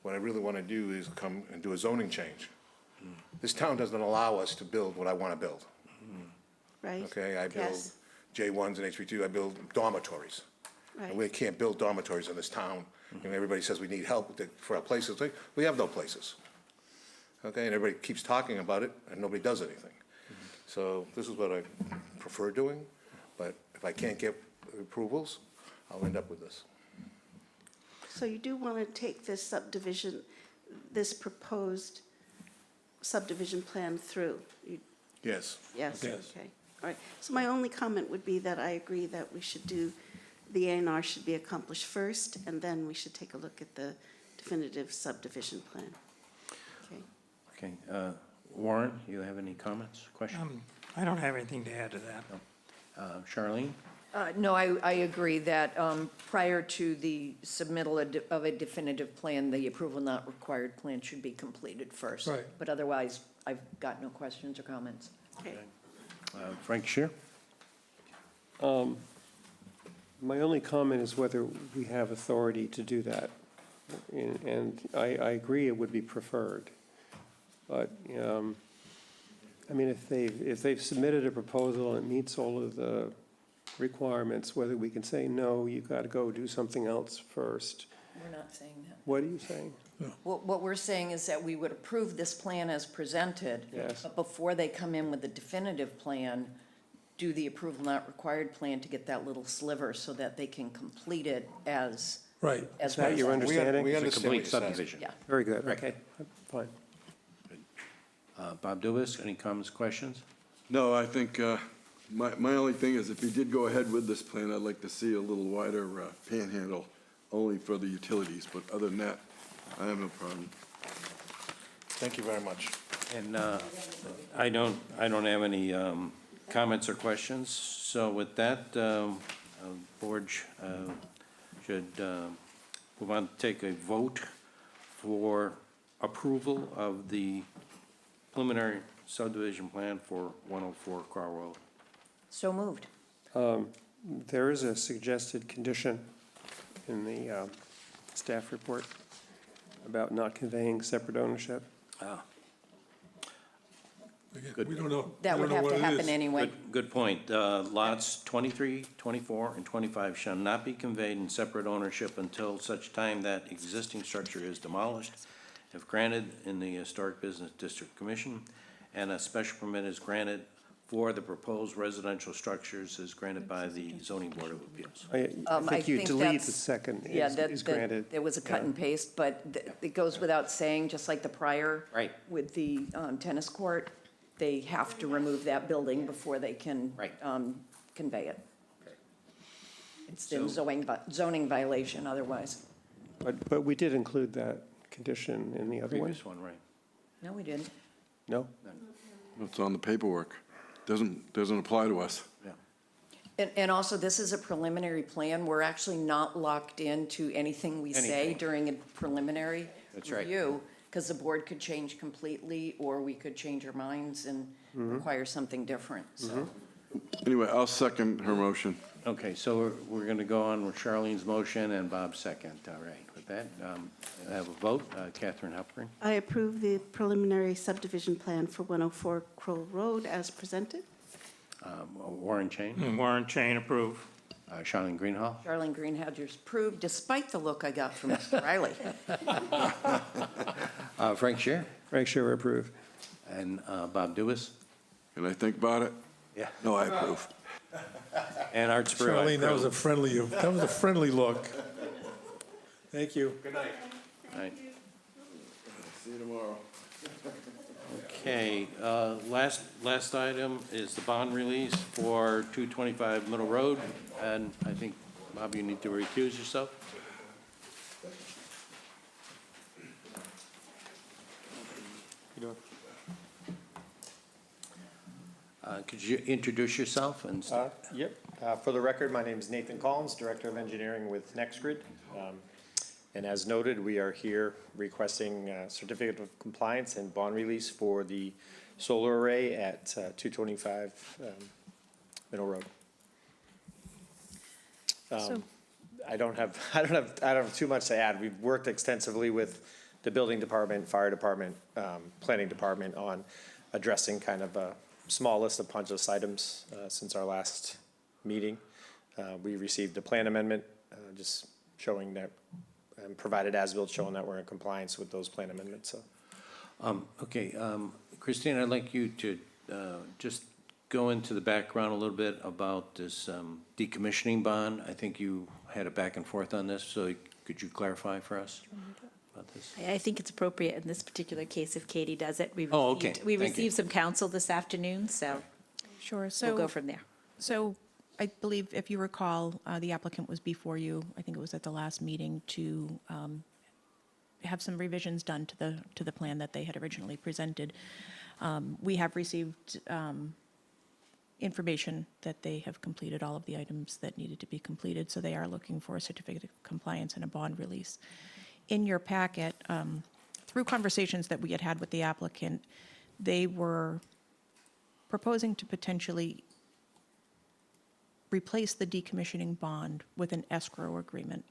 What I really want to do is come and do a zoning change. This town doesn't allow us to build what I want to build, Right? okay? I build Yes. J1s and HB2, I build dormitories. And we Right. can't build dormitories in this town. And everybody says we need help for our places. We have no places. Okay, and everybody keeps talking about it, and nobody does anything. So this is what I prefer doing, but if I can't get approvals, I'll end up with this. So you do want to take this subdivision, this proposed subdivision plan through? Yes. Yes, Yes. okay. All right. So my only comment would be that I agree that we should do, the A&R should be accomplished first, and then we should take a look at the definitive subdivision plan. Okay. Okay, Warren, you have any comments, questions? I don't have anything to add to that. Charlene? No, I agree that prior to the submittal of a definitive plan, the approval not required plan should be completed first. Right. But otherwise, I've got no questions or comments. Okay. Frank Shear? My only comment is whether we have authority to do that. And I agree it would be preferred. But, I mean, if they've submitted a proposal and it meets all of the requirements, whether we can say, no, you've got to go do something else first. We're not saying that. What are you saying? What we're saying is that we would approve this plan as presented. Yes. But before they come in with the definitive plan, do the approval not required plan to get that little sliver so that they can complete it as. Right. As Is that your presented. understanding? We It's a understand what complete you're saying. subdivision. Yeah. Very good, okay, fine. Bob Dubus, any comments, questions? No, I think, my only thing is if you did go ahead with this plan, I'd like to see a little wider panhandle only for the utilities, but other than that, I have no problem. Thank you very much. And I don't have any comments or questions. So with that, board should move on to take a vote for approval of the preliminary subdivision plan for 104 Carl Road. So moved. There is a suggested condition in the staff report about not conveying separate ownership. Again, we don't know. That we would don't know have what to it happen is. anyway. Good point. Lots 23, 24, and 25 shall not be conveyed in separate ownership until such time that existing structure is demolished, if granted in the Historic Business District Commission, and a special permit is granted for the proposed residential structures is granted by the Zoning Board of Appeals. I think you delete the that's- second, Yeah, is granted. there was a cut Yeah. and paste, but it goes without saying, just like the prior. Right. With the tennis court, they have to remove that building before they can. Right. Convey it. It's the zoning violation otherwise. But we did include that condition in the other one? Previous one, right. No, we didn't. No? It's on the paperwork. Doesn't apply to us. Yeah. And also, this is a preliminary plan. We're actually not locked into anything we say Anything. during a preliminary That's right. review, because the board could change completely, or we could change our minds and require something different, so. Anyway, I'll second her motion. Okay, so we're going to go on with Charlene's motion and Bob's second. All right, with that, I have a vote. Catherine Hepburn? I approve the preliminary subdivision plan for 104 Kroll Road as presented. Warren Chain? Warren Chain, approve. Charlene Greenhall? Charlene Greenhalger's approved, despite the look I got from Mr. Riley. Frank Shear? Frank Shearer, approve. And Bob Dubus? Can I think about it? Yeah. No, I approve. And Art Spur, I Charlene, that was a approve. friendly look. Thank you. All right. See you tomorrow. Okay, last item is the bond release for 225 Middle Road. And I think, Bob, you need to recuse yourself. Could you introduce yourself and? Yep. For the record, my name is Nathan Collins, Director of Engineering with NextGrid. And as noted, we are here requesting certificate of compliance and bond release for the solar array at 225 Middle Road. I don't have too much to add. We've worked extensively with the building department, fire department, planning department on addressing kind of a small list of punch list items since our last meeting. We received a plan amendment, just showing that, provided as-built showing that we're in compliance with those plan amendments, so. Okay, Christine, I'd like you to just go into the background a little bit about this decommissioning bond. I think you had a back and forth on this, so could you clarify for us about this? I think it's appropriate in this particular case if Katie does it. We Oh, okay. received- We Thank you. received some counsel this afternoon, so Sure, we'll go from there. So I believe, if you recall, the applicant was before you, I think it was at the last meeting, to have some revisions done to the plan that they had originally presented. We have received information that they have completed all of the items that needed to be completed, so they are looking for a certificate of compliance and a bond release. In your packet, through conversations that we had had with the applicant, they were proposing to potentially replace the decommissioning bond with an escrow agreement.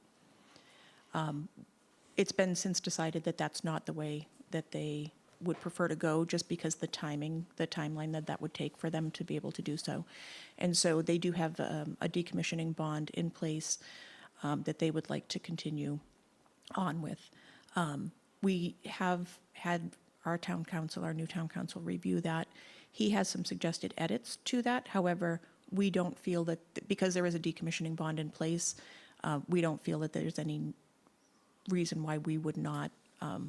It's been since decided that that's not the way that they would prefer to go, just because the timeline that would take for them to be able to do so. And so they do have a decommissioning bond in place that they would like to continue on with. We have had our town council, our new town council, review that. He has some suggested edits to that. However, we don't feel that, because there is a decommissioning bond in place, we don't feel that there's any reason why we would not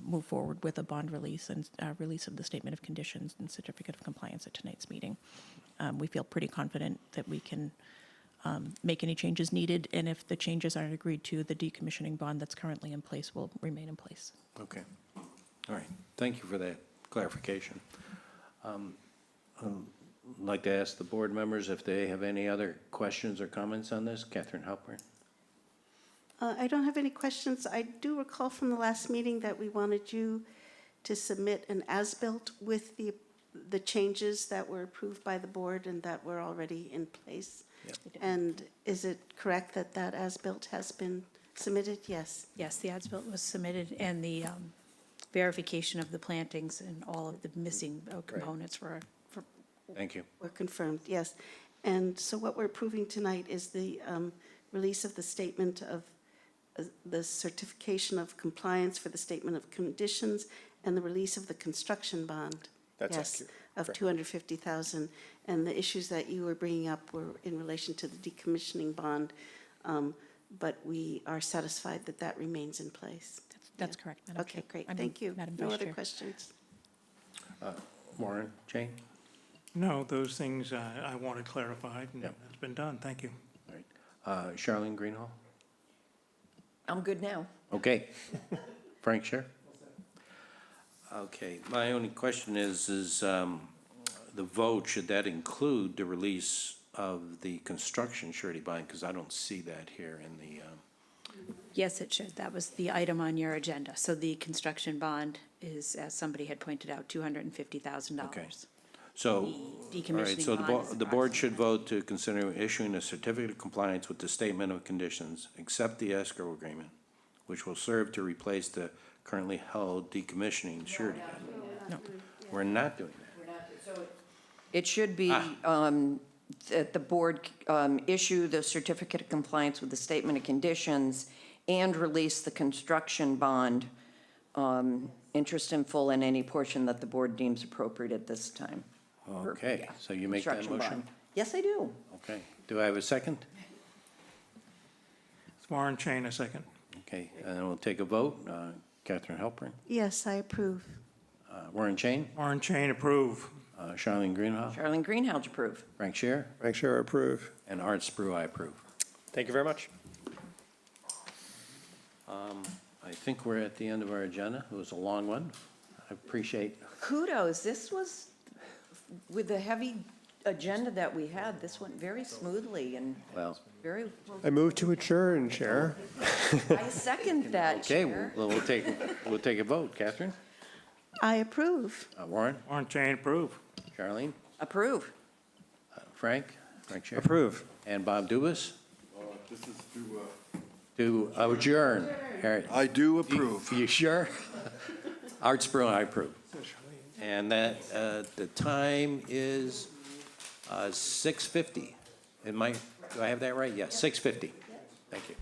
move forward with a bond release and release of the statement of conditions and certificate of compliance at tonight's meeting. We feel pretty confident that we can make any changes needed, and if the changes aren't agreed to, the decommissioning bond that's currently in place will remain in place. Okay. All right. Thank you for that clarification. I'd like to ask the board members if they have any other questions or comments on this. Catherine Halpern. I don't have any questions. I do recall from the last meeting that we wanted you to submit an as-built with the changes that were approved by the board and that were already in place. Yep. And is it correct that that as-built has been submitted? Yes. Yes, the as-built was submitted, and the verification of the plantings and all of the missing components were Thank you. were confirmed, yes. And so what we're approving tonight is the release of the statement of the certification of compliance for the statement of conditions and the release of the construction bond. That's Yes, accurate. of Correct. 250,000. And the issues that you were bringing up were in relation to the decommissioning bond, but we are satisfied that that remains in place. That's correct, Madam Chair. Okay, great, I'm thank you. Madam No Vice other Chair. questions? Warren, Jane? No, those things I wanted clarified, and Yep. it's been done. Thank you. All right. Charlene Greenhall? I'm good now. Okay. Frank Scher? Okay, my only question is the vote, should that include the release of the construction surety bond? Because I don't see that here in the, Yes, it should. That was the item on your agenda. So the construction bond is, as somebody had pointed out, $250,000. Okay. So, all right, Decommissioning so bond is the board should vote to consider issuing a certificate of compliance with the statement of conditions, accept the escrow agreement, which will serve to replace the currently held decommissioning surety bond. No. We're not doing that. It should be that the board issue the certificate of compliance with the statement of conditions and release the construction bond, interest in full in any portion that the board deems appropriate at this time. Okay, Yeah, so you make that construction motion? bond. Yes, I do. Okay. Do I have a second? It's Warren Chain, a second. Okay, and then we'll take a vote. Catherine Halpern, Yes, I approve. Warren Chain, Warren Chain, approve. Charlene Greenhoff, Charlene Greenhouse, approve. Frank Scher, Frank Scher, approve. and Art Sprue, I approve. Thank you very much. I think we're at the end of our agenda. It was a long one. I appreciate, Kudos, this was, with the heavy agenda that we had, this went very smoothly and well, very, I move to adjourn, Chair. I second that, okay, Chair. we'll take a vote. Catherine? I approve. Warren? Warren Chain, approve. Charlene? Approve. Frank Scher? Approve. And Bob Dubus? This is To adjourn. I do approve. You sure? Art Sprue, I approve. And that, the time is 6:50. Do I have that right? Yes, 6:50. Thank you.